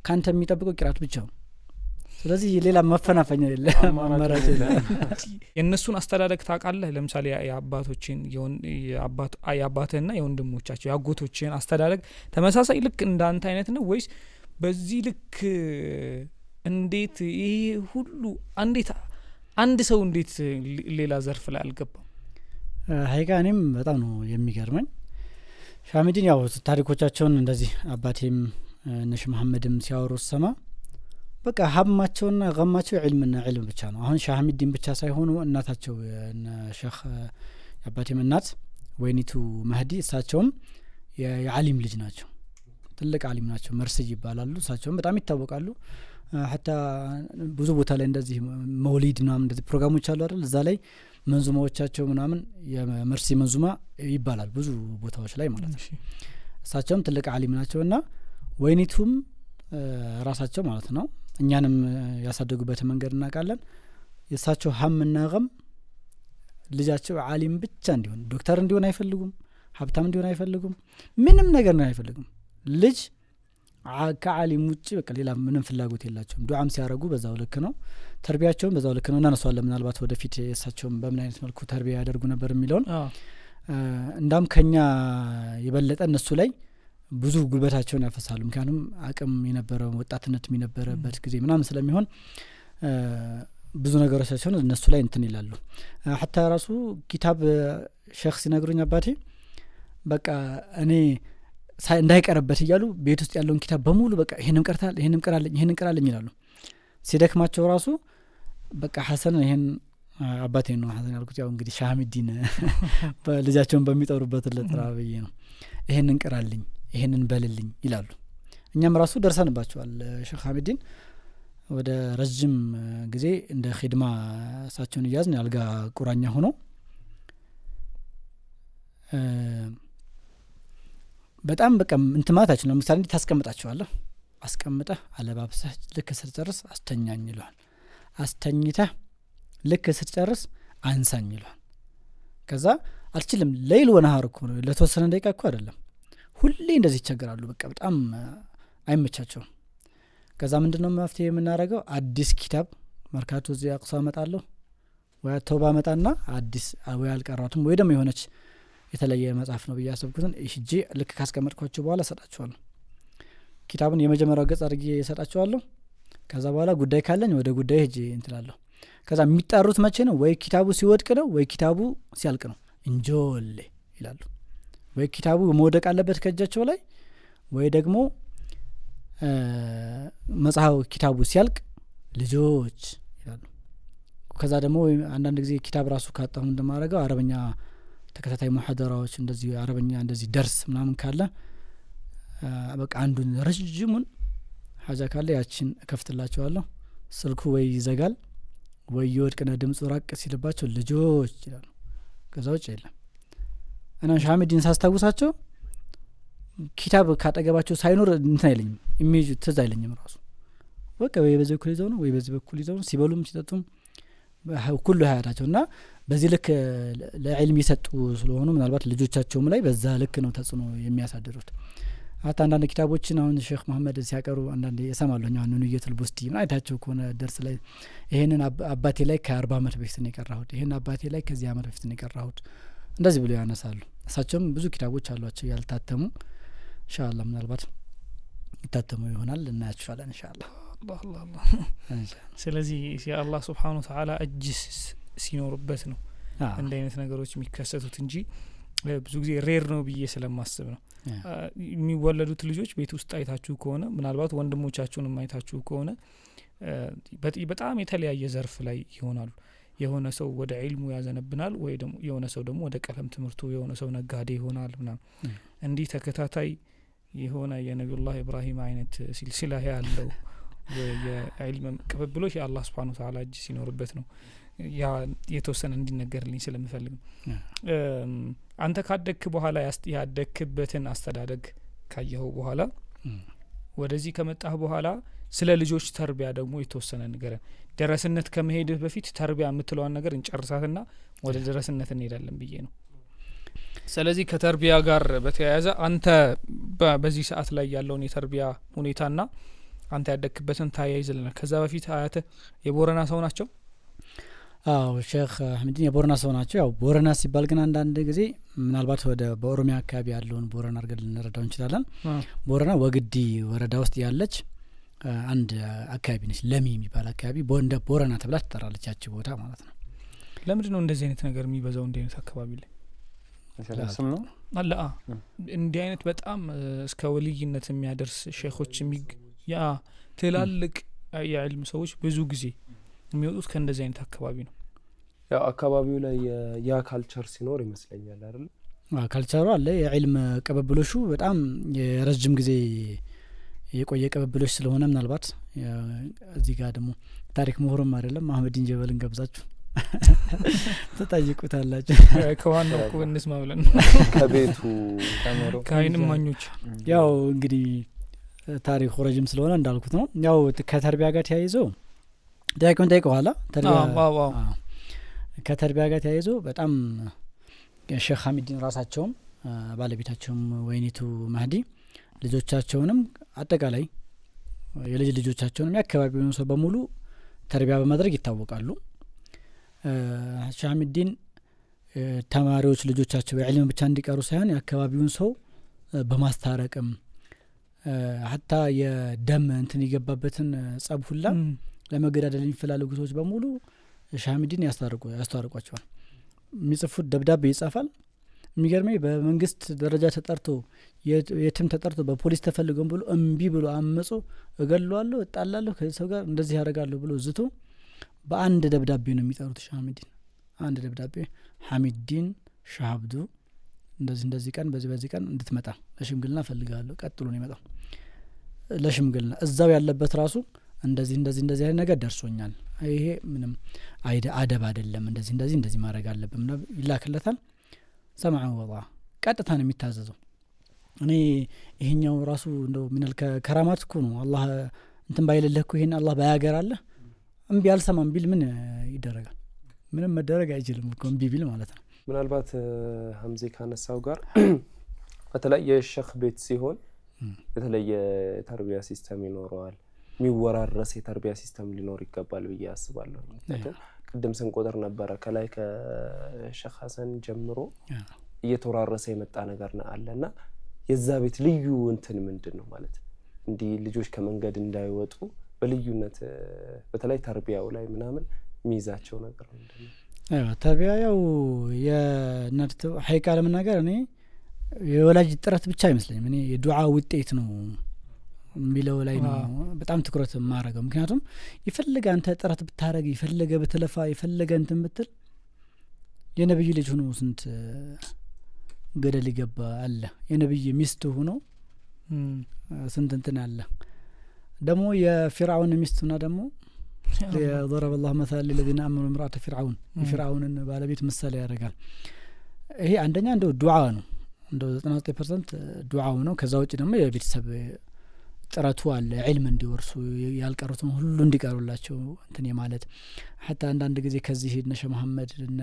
ካንተ የሚጠብቀው ቅራአት ብቻ ነው ስለዚህ ሌላ መፈናፈኛ የለም አማራጭ የለም የነሱን አስተዳደግ ታውቃለህ ለምሳሌ የአባትህና የወንድሞቻቸው ያጎቶችን አስተዳደግ ተመሳሳይ ልክ እንዳንተ አይነት ነው ወይስ በዚህ ልክ እንዴት ይሄ ሁሉ አንድ ሰው እንዴት ሌላ ዘርፍ ላይ አልገባም ሀይቃ እኔም በጣም ነው የሚገርመኝ ሻሚዲን ያው ታሪኮቻቸውን እንደዚህ አባቴም ነሽ መሐመድም ሲያወሩ ሰማ በቃ ሀማቸውና ገማቸው ዒልምና ዒልም ብቻ ነው አሁን ሻህ ሐሚድዲን ብቻ ሳይሆኑ እናታቸው ሼክ አባቴም እናት ወይኒቱ መህዲ እሳቸውም የዓሊም ልጅ ናቸው ትልቅ ዓሊም ናቸው መርስይ ይባላሉ እሳቸውም በጣም ይታወቃሉ حتى ብዙ ቦታ ላይ እንደዚህ መውሊድ ምናምን እንደዚህ ፕሮግራሞች አሉ አይደል እዛ ላይ መንዙማዎቻቸው ምናምን የመርሲ መንዙማ ይባላል ብዙ ቦታዎች ላይ ማለት ነው እሳቸውም ትልቅ ዓሊም ናቸውና ወይኒቱም ራሳቸው ማለት ነው እኛንም ያሳደጉበት መንገድ እናውቃለን የእሳቸው ሀምና ገም ልጃቸው ዓሊም ብቻ እንዲሆን ዶክተር እንዲሆን አይፈልጉም ሀብታም እንዲሆን አይፈልጉም ምንም ነገር ነው አይፈልጉም ልጅ ከዓሊም ውጪ በቃ ሌላ ምንም ፍላጎት የላቸውም ዱዓም ሲያረጉ በዛው ልክ ነው ተርቢያቸውም በዛው ልክ ነው እናነሳዋለን ምናልባት ወደፊት የሳቸውም በምን አይነት መልኩ ተርቢያ ያደርጉ ነበር የሚለውን እንዳም ከኛ የበለጠ እነሱ ላይ ብዙ ጉልበታቸውን ያፈሳሉ ምክንያቱም አቅም የነበረው ወጣትነት የነበረበት ጊዜ ምናምን ስለሚሆን ብዙ ነገሮቻቸውን እነሱ ላይ እንትን ይላሉ حتى ራሱ ኪታብ ሼክ ሲነግሩኝ አባቴ በቃ እኔ እንዳይቀርበት ይያሉ ቤት ውስጥ ያለውን ኪታብ በሙሉ በቃ ይሄንም ቀርታል ይሄንም ቀራለኝ ይላሉ ሲደክማቸው ራሱ በቃ ሐሰን ይሄን አባቴ ነው ሐሰን ያልኩት ያው እንግዲህ ሻህሚዲን በልጃቸውን በሚጠሩበት ለጥራብዬ ነው ይሄንን ቀራለኝ ይሄንን በልልኝ ይላሉ እኛም ራሱ ደርሰንባቸዋል ሼክ ሐሚዲን ወደ ረጅም ጊዜ እንደ ኺድማ ሳቸውን ያዝን ያልጋ ቁራኛ ሆኖ በጣም በቃ እንትማታችን ነው ምሳሌ ታስቀምጣቸዋለህ አስቀምጠህ አለባብሰህ ልክ ስትጨርስ አስተኛኝ ይላል አስተኝተህ ልክ ስትጨርስ አንሳኝ ይላል ከዛ አልችልም ሌሊት ወነሃር እኮ ነው ለተወሰነ ደቂቃ እኮ አይደለም ሁሌ እንደዚህ ይቸገራሉ በቃ በጣም አይመቻቸውም ከዛ ምንድነው መፍትሄ የምናረገው አዲስ ኪታብ መርካቶ እዚህ አቅሳ መጣለሁ ወይ ተውባ መጣና አዲስ ወይ አልቀራቱም ወይ ደም የሆነች የተለየ መጽሐፍ ነው በያሰብኩትን እሺ ልክ ካስቀመጥኳቸው በኋላ ሰጣቸዋለሁ ኪታቡን የመጀመሪያው ገጽ አድርጌ ሰጣቸዋለሁ ከዛ በኋላ ጉዳይ ካለኝ ወደ ጉዳይ ሄጄ እንትላለሁ ከዛ የሚጣሩት መቼ ነው ወይ ኪታቡ ሲወድቅ ነው ወይ ኪታቡ ሲያልቅ ነው እንጆሌ ይላሉ ወይ ኪታቡ መውደቅ አለበት ከእጃቸው ላይ ወይ ደግሞ መጽሐፉ ኪታቡ ሲያልቅ ልጆች ይላሉ ከዛ ደግሞ አንዳንድ ጊዜ ኪታብ ራሱ ካጣሁ እንደማረጋው አረበኛ ተከታታይ ሙሐደራዎች እንደዚህ አረበኛ እንደዚህ ደርስ ምናምን ካለ በቃ አንዱን ረጅሙን ሐጃ ካለ ያችን ከፍትላቸዋለሁ ስልኩ ወይ ይዘጋል ወይ ይወድቅና ድምጹ ራቅ ሲልባቸው ልጆች ይላሉ ከዛ ውጭ የለም እና ሻሚዲን ሳስታውሳቸው ኪታብ ካጠገባቸው ሳይኖር እንትን አይለኝም ኢሜጅ ትዝ አይለኝም ራሱ በቃ ወይ በዚህ በኩል ይዘው ነው ወይ በዚህ በኩል ይዘው ነው ሲበሉም ሲጠጡም ሁሉ ያያታቸውና በዚህ ልክ ለዕልም ይሰጡ ስለሆኑ ምናልባት ልጆቻቸውም ላይ በዛ ልክ ነው ተጽዕኖ የሚያሳድሩት አንዳንድ ኪታቦችን አሁን ሼክ መሐመድ ሲያቀሩ አንዳንድ የሰማሉኝ አሁን ንየቱል ቡስቲ አይታቸው ከሆነ ደርስ ላይ ይሄንን አባቴ ላይ ከ40 አመት በፊት ነው የቀራሁት ይሄን አባቴ ላይ ከዚህ አመት በፊት ነው የቀራሁት እንደዚህ ብለው ያነሳሉ እሳቸውም ብዙ ኪታቦች አሏቸው ያልታተሙ ኢንሻአላህ ምናልባት ይታተሙ ይሆናል እናያችኋለን ኢንሻአላህ አላህ ስለዚህ የአላህ Subhanahu Wa Ta'ala እጅ ሲኖርበት ነው እንደ አይነት ነገሮች የሚከሰቱት እንጂ ብዙ ጊዜ ሬር ነው ብዬ ስለማስብ ነው የሚወለዱት ልጆች ቤት ውስጥ አይታችሁ ከሆነ ምናልባት ወንድሞቻችሁንም አይታችሁ ከሆነ በጣም የተለያየ ዘርፍ ላይ ይሆናሉ የሆነ ሰው ወደ ዒልሙ ያዘነብናል ወይ ደግሞ የሆነ ሰው ደግሞ ወደ ቀለም ትምህርቱ የሆነ ሰው ነጋዴ ይሆናል ምናምን እንዲህ ተከታታይ የሆነ የነብዩላህ ኢብራሂም አይነት ሲልሲላ ያለው የዒልም ቅብብሎች የአላህ Subhanahu Wa Ta'ala እጅ ሲኖርበት ነው ያ የተወሰነ እንዲነገርልኝ ስለምፈልግ አንተ ካደክ በኋላ ያደክበትን አስተዳደግ ካየው በኋላ ወደዚህ ከመጣህ በኋላ ስለ ልጆች ተርቢያ ደግሞ የተወሰነ ነገር ደረስነት ከመሄድህ በፊት ተርቢያ የምትለዋን ነገር እንጨርሳትና ወደ ደረስነት እንሄዳለን ብዬ ነው ስለዚህ ከተርቢያ ጋር በተያያዘ አንተ በዚህ ሰዓት ላይ ያለውን የተርቢያ ሁኔታና አንተ ያደክበትን ታያይዘልና ከዛ በፊት አያተ የቦረና ሰው ናቸው አው ሼክ አህመድን የቦረና ሰው ናቸው ያው ቦረና ሲባል ግን አንዳንድ ጊዜ ምናልባት ወደ በኦሮሚያ አካባቢ ያለውን ቦረና አርገን ልንረዳው እንችላለን ቦረና ወግዲ ወረዳ ውስጥ ያለች አንድ አካባቢ ነች ለሚ የሚባል አካባቢ ቦንደ ቦረና ተብላ ትጠራለች ያቺ ቦታ ማለት ነው ለምንድን ነው እንደዚህ አይነት ነገር የሚበዛው እንደ አይነት አካባቢ ላይ ስለዚህ ነው አላ እንዲህ አይነት በጣም እስከ ወልይነት የሚያደርስ ሼኾች ያ ትላልቅ የዕልም ሰዎች ብዙ ጊዜ የሚወጡት ከእንደዚህ አይነት አካባቢ ነው ያው አካባቢው ላይ ያ ካልቸር ሲኖር ይመስለኛል አይደል ካልቸሩ አለ የዕልም ቅብብሎሹ በጣም የረጅም ጊዜ የቆየ ቅብብሎሽ ስለሆነ ምናልባት እዚህ ጋር ደግሞ ታሪክ ምሁርም አይደለም አህመዲን ጀበልን ገብዛችሁ ተጣይቁታላችሁ ከዋናው ኩንስ ማብለን ከቤቱ ተመሮ ካይንም ማኞች ያው እንግዲህ ታሪኩ ረጅም ስለሆነ እንዳልኩት ነው ያው ከተርቢያ ጋር ተያይዞ ዳይቆን ኋላ ተርቢያ ከተርቢያ ጋር ተያይዞ በጣም ሼክ ሐሚዲን ራሳቸውም ባለቤታቸውም ወይኒቱ ማህዲ ልጆቻቸውንም አጠቃላይ የልጅ ልጆቻቸውንም ያከባቢውን ሰው በሙሉ ተርቢያ በማድረግ ይታወቃሉ። ሼክ ሐሚዲን ተማሪዎች ልጆቻቸው የዕልም ብቻ እንዲቀሩ ሳይሆን ያከባቢውን ሰው በማስታረቅም ሐታ የደም እንትን ይገባበትን ጸብ ሁላ ለመገዳደል የሚፈልጉ ሰዎች በሙሉ ሼክ ሐሚዲን ያስታርቋቸዋል። የሚጽፉት ደብዳቤ ይጻፋል። የሚገርመኝ በመንግስት ደረጃ ተጠርቶ የትም ተጠርቶ በፖሊስ ተፈልገው ብሎ እምቢ ብሎ አመጾ እገለዋለሁ እጣላለሁ ከሰው ጋር እንደዚህ ያደርጋለሁ ብሎ ዝቶ በአንድ ደብዳቤ ነው የሚጠሩት ሼክ ሐሚዲን። አንድ ደብዳቤ ሐሚዲን ሼክ አብዱ እንደዚህ ቀን በዚህ ቀን እንድትመጣ ለሽምግልና ፈልጋለሁ ቀጥሎ ነው ይመጣው ለሽምግልና እዛው ያለበት ራሱ እንደዚህ አይነት ነገር ደርሶኛል ይሄ ምንም አደብ አይደለም እንደዚህ ማድረግ አለብን ይላክለታል። ሰማዑ ወጣ ቀጥታ ነው የሚታዘዘው። እኔ ይሄኛው ራሱ እንደው ምንል ከከራማት እኮ ነው አላህ እንትን ባይልልህ እኮ ይሄን አላህ ባያገራለህ እምቢ አልሰማም ቢል ምን ይደረጋል? ምንም መደረግ አይችልም እኮ እምቢ ቢል ማለት ነው። ምናልባት ሐምዜ ካነሳው ጋር በተለየ ሼክ ቤት ሲሆን የተለየ ተርቢያ ሲስተም ይኖረዋል። የሚወራረስ የተርቢያ ሲስተም ሊኖር ይገባል ብዬ አስባለሁ። ቅድም ስንቆጥር ነበረ ከላይ ከሼክ ሐሰን ጀምሮ እየተወራረሰ የመጣ ነገር አለና የዛ ቤት ልዩ እንትን ምንድነው ማለት እንዲህ ልጆች ከመንገድ እንዳይወጡ በልዩነት በተለይ ተርቢያው ላይ ምናምን የሚይዛቸው ነገር ምንድነው? ተርቢያ ያው የናት ሐቂቃ ለመናገር እኔ የወላጅ ጥረት ብቻ አይመስለኝም። እኔ የዱዓ ውጤት ነው የሚለው ላይ ነው በጣም ትኩረት ማረገው። ምክንያቱም ይፈልግ አንተ ጥረት ብታረግ ይፈልገ በተለፋ ይፈልገ እንትን ብትል የነብዩ ልጅ ሆኖ ስንት ገደል ይገባ አለ። የነብዩ ሚስት ሆኖ ስንት እንትን አለ። ደግሞ የፊርዓውን ሚስትና ደግሞ ضرب الله مثلا للذين امنوا امراه فرعون فرعونን ባለቤት ምሳሌ ያደርጋል። ይሄ አንደኛ እንደው ዱዓ ነው እንደው 99% ዱዓው ነው። ከዛ ውጪ ደግሞ የቤተሰብ ጥረቱ አለ ዒልም እንዲወርሱ ያልቀሩትን ሁሉ እንዲቀሩላቸው እንትን የማለት حتى አንዳንድ ጊዜ ከዚህ እነ ሼህ መሐመድ እነ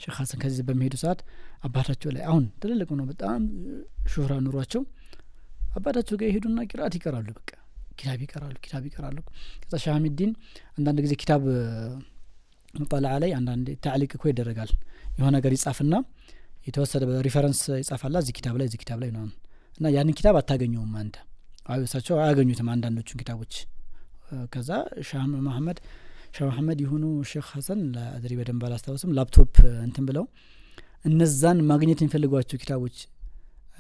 ሼክ ሐሰን ከዚህ በሚሄዱ ሰዓት አባታቸው ላይ አሁን ትልልቅ ነው በጣም ሹህራ ኑሯቸው አባታቸው ጋር ይሄዱና ቂራት ይቀራሉ። በቃ ኪታብ ይቀራሉ። ከዛ ሼክ ሐሚዲን አንዳንድ ጊዜ ኪታብ መጣላ ላይ አንዳንድ ታዕሊቅ እኮ ይደረጋል። የሆነ ነገር ይጻፍና የተወሰደ በሪፈረንስ ይጻፋላ እዚህ ኪታብ ላይ ነው እና ያንን ኪታብ አታገኘውም አንተ አይወሳቸው አያገኙትም አንዳንዶቹን ኪታቦች። ከዛ ሼህ መሐመድ ይሁኑ ሼክ ሐሰን ለአድሪ በደንብ አላስታውስም ላፕቶፕ እንትን ብለው እነዛን ማግኘት የሚፈልጓቸው ኪታቦች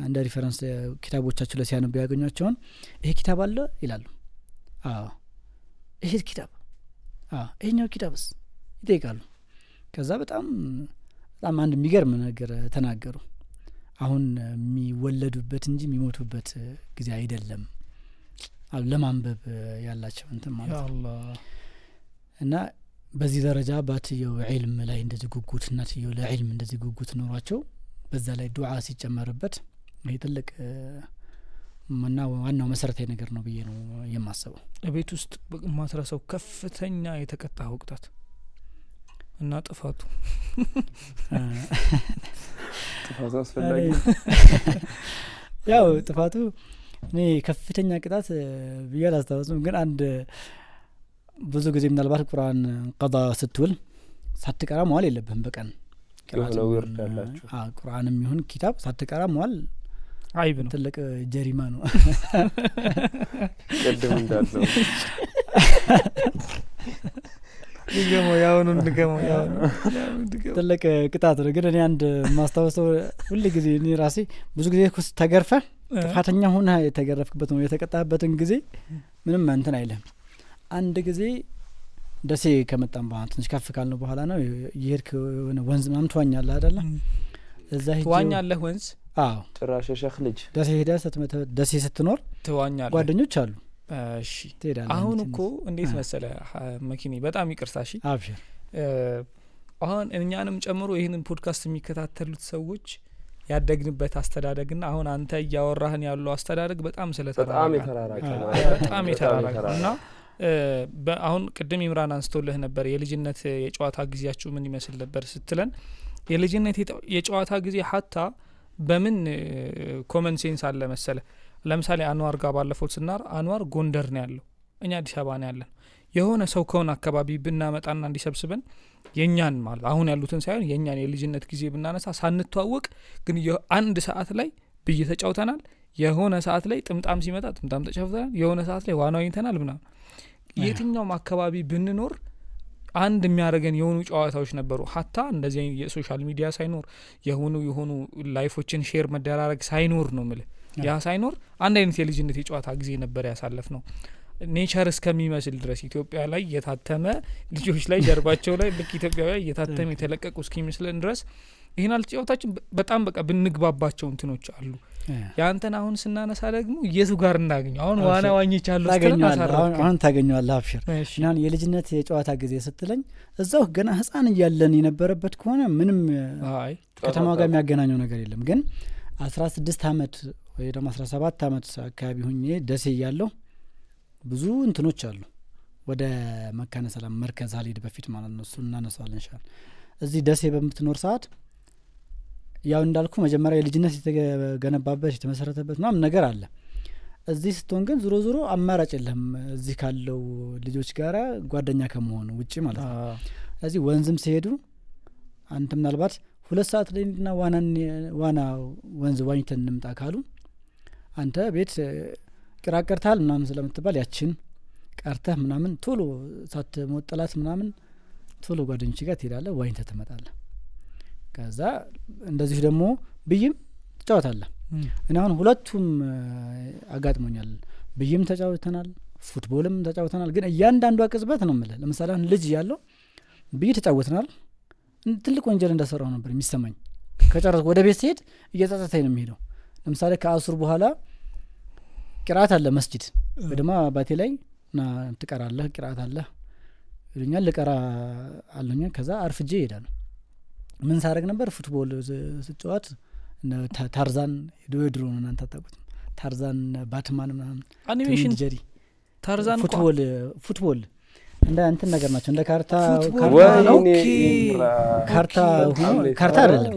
እንደ ሪፈረንስ ኪታቦቻቸው ላይ ሲያነቡ ያገኟቸውን ይሄ ኪታብ አለ ይላሉ። ይሄ ኪታብ ይሄኛው ኪታብስ ይጠይቃሉ። ከዛ በጣም አንድ የሚገርም ነገር ተናገሩ። አሁን የሚወለዱበት እንጂ የሚሞቱበት ጊዜ አይደለም ለማንበብ ያላቸው እንትን ማለት ነው። እና በዚህ ደረጃ ባትየው ዒልም ላይ እንደዚህ ጉጉት እናትየው ለዒልም እንደዚህ ጉጉት ኖሯቸው በዛ ላይ ዱዓ ሲጨመርበት ይሄ ትልቅ ዋናው መሰረታዊ ነገር ነው ብዬ ነው የማስበው። ለቤት ውስጥ ማትረሳው ከፍተኛ የተቀጣ ወቅታት እና ጥፋቱ አስፈላጊ ያው ጥፋቱ እኔ ከፍተኛ ቅጣት ብዬ አላስታውስም። ግን አንድ ብዙ ጊዜ ምናልባት ቁርአን ቀዳ ስትውል ሳትቀራ መዋል የለብህም። በቀን ነው ወርዳላችሁ ቁርአንም ይሁን ኪታብ ሳትቀራ መዋል አይብ ነው፣ ትልቅ ጀሪማ ነው። ቀደም እንዳለው ድገመው ትልቅ ቅጣት ነው። ግን እኔ አንድ ማስታወሰው ሁሉ ጊዜ እኔ ራሴ ብዙ ጊዜ ተገርፈ ጥፋተኛ ሆነ የተገረፍክበት ነው የተቀጣበትን ጊዜ ምንም እንትን አይልም። አንድ ጊዜ ደሴ ከመጣን በኋላ ትንሽ ከፍ ካልነው በኋላ ነው ይሄድክ ወንዝ ምናምን ትዋኛለህ አይደለ? እዛ ሄጄ ትዋኛለህ ወንዝ? አዎ ጭራሽ ሼክ ልጅ ደሴ ስትኖር ትዋኛለህ። ጓደኞች አሉ። እሺ አሁን እኮ እንዴት መሰለ መኪኔ በጣም ይቅርታ እሺ አብሽር አሁን እኛንም ጨምሮ ይሄንን ፖድካስት የሚከታተሉት ሰዎች ያደግንበት አስተዳደግና አሁን አንተ ያወራህን ያለው አስተዳደግ በጣም ስለተራራቀ በጣም የተራራቀ እና አሁን ቅድም ኢምራን አንስቶልህ ነበር የልጅነት የጨዋታ ጊዜያችሁ ምን ይመስል ነበር ስትለን የልጅነት የጨዋታ ጊዜ ሀታ በምን ኮመን ሴንስ አለ መሰለ ለምሳሌ አንዋር ጋር ባለፈው ስናር አንዋር ጎንደር ነው ያለው እኛ አዲስ አበባ ነው ያለን የሆነ ሰው ከሆነ አካባቢ ብናመጣና እንዲሰብስበን የኛን ማለት አሁን ያሉትን ሳይሆን የኛን የልጅነት ጊዜ ብናነሳ ሳንተዋወቅ ግን አንድ ሰዓት ላይ ብይ ተጫውተናል የሆነ ሰዓት ላይ ጥምጣም ሲመጣ ጥምጣም ተጫውተናል የሆነ ሰዓት ላይ ዋናው ይንተናል ምናምን የትኛውም አካባቢ ብንኖር አንድ የሚያደርገን የሆኑ ጨዋታዎች ነበሩ ሀታ እንደዚህ የሶሻል ሚዲያ ሳይኖር የሆኑ ላይፎችን ሼር መደራረግ ሳይኖር ነው ምለ ያ ሳይኖር አንድ አይነት የልጅነት የጨዋታ ጊዜ ነበር ያሳለፍ ነው ኔቸር እስከሚመስል ድረስ ኢትዮጵያ ላይ የታተመ ልጆች ላይ ጀርባቸው ላይ ልክ ኢትዮጵያ ላይ የታተመ የተለቀቁ እስኪመስለን ድረስ ይሄን አልጨዋታችን በጣም በቃ ብንግባባቸው እንትኖች አሉ ያንተን አሁን ስናነሳ ደግሞ የቱ ጋር እናገኘው አሁን ዋና ዋኝቻለሁ አሁን ታገኘዋለህ አብሽር እናን የልጅነት የጨዋታ ጊዜ ስትለኝ እዛው ገና ህፃን እያለን የነበረበት ከሆነ ምንም ከተማው ጋር የሚያገናኘው ነገር የለም ግን 16 አመት ወይ ደግሞ 17 አመት አካባቢ ሆኜ ደሴ ያለው ብዙ እንትኖች አሉ ወደ መካነ ሰላም መርከዝ አልሄድ በፊት ማለት ነው እሱ እናነሳለን እንሻል እዚህ ደሴ በምትኖር ሰዓት ያው እንዳልኩ መጀመሪያ የልጅነት የተገነባበት የተመሰረተበት ምናምን ነገር አለ እዚህ ስትሆን ግን ዙሮ አማራጭ የለም እዚህ ካለው ልጆች ጋራ ጓደኛ ከመሆኑ ውጪ ማለት ነው እዚህ ወንዝም ሲሄዱ አንተ ምናልባት 2 ሰዓት ላይና ዋና ወንዝ ዋኝተን እንምጣ ካሉ አንተ ቤት ቅራቀርታል ምናምን ስለምትባል ያችን ቀርተህ ምናምን ቶሎ ሳትሞጠላት ምናምን ቶሎ ጓደኞች ጋር ትሄዳለህ ዋኝተህ ትመጣለህ ከዛ እንደዚህ ደግሞ ብይም ተጫውታለህ እና አሁን ሁለቱም አጋጥሞኛል ብይም ተጫውተናል ፉትቦልም ተጫውተናል ግን እያንዳንዱ ቅጽበት ነው ማለት ለምሳሌ አሁን ልጅ ያለው ብይ ተጫውተናል ትልቅ ወንጀል እንደሰራው ነበር የሚሰማኝ ከጨረስኩ ወደ ቤት ሲሄድ እየተጸጸተኝ ነው የሚሄደው ለምሳሌ ከአሱር በኋላ ቅራአት አለ መስጂድ ወደማ ባቴ ላይ ና ትቀራለህ ቅራአት አለ ይሉኛል ለቀራ አለኛ ከዛ አርፍጄ ይሄዳል ምን ሳረግ ነበር ፉትቦል ስጫወት ታርዛን ድሮ ነው እናንተ ታውቁት ታርዛን ባትማን ምናምን አኒሜሽን ጀሪ ታርዛን ፉትቦል እንደ እንትን ነገር ናቸው እንደ ካርታ ካርታ አይደለም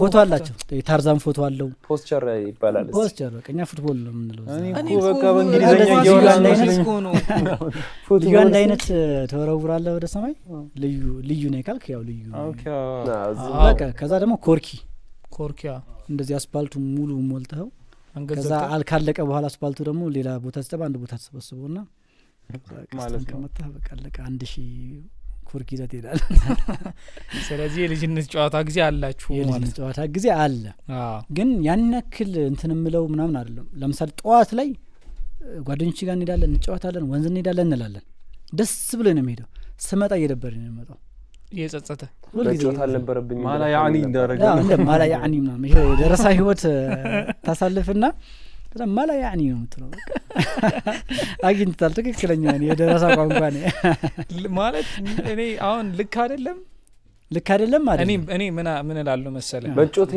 ፎቶ አላቸው ታርዛን ፎቶ አለው ፖስቸር ይባላል ፖስቸር በቃኛ ፉትቦል ነው ምንለው እኔ በቃ በእንግሊዘኛ ፉትቦል አንድ አይነት ተወረውራለህ ወደ ሰማይ ልዩ ነው ካልክ ያው ልዩ በቃ ከዛ ደግሞ ኮርኪያ እንደዚህ አስፓልቱ ሙሉ ሞልተው ከዛ አልካለቀ በኋላ አስፓልቱ ደግሞ ሌላ ቦታ ተጠባ አንድ ቦታ ተሰበስበውና ማለት ነው መጣ በቃ ለካ 1000 ኮርኪ ይዘት ይላል ስለዚህ የልጅነት ጨዋታ ጊዜ አላችሁ የልጅነት ጨዋታ ጊዜ አለ ግን ያን ያክል እንትን ምለው ምናምን አይደለም ለምሳሌ ጧት ላይ ጓደኞች ጋር እንሄዳለን እንጫወታለን ወንዝ እንሄዳለን እንላለን ደስ ብሎ ነው የሚሄደው ስመጣ እየደበረኝ ነው የሚመጣው እየጸጸተ ለጨዋታ አልነበረብኝ ማላ ያኒ እንዳረጋ ማላ ያኒ ምናምን ይሄ ደረሳ ህይወት ታሳልፍና ከዛ ማላ ያኒ ነው የምትለው አግኝታል ትክክለኛ ነው የደረሳ ቋንቋ ነው ማለት እኔ አሁን ልክ አይደለም ማለት እኔ ምን እላለሁ መሰለ በጮት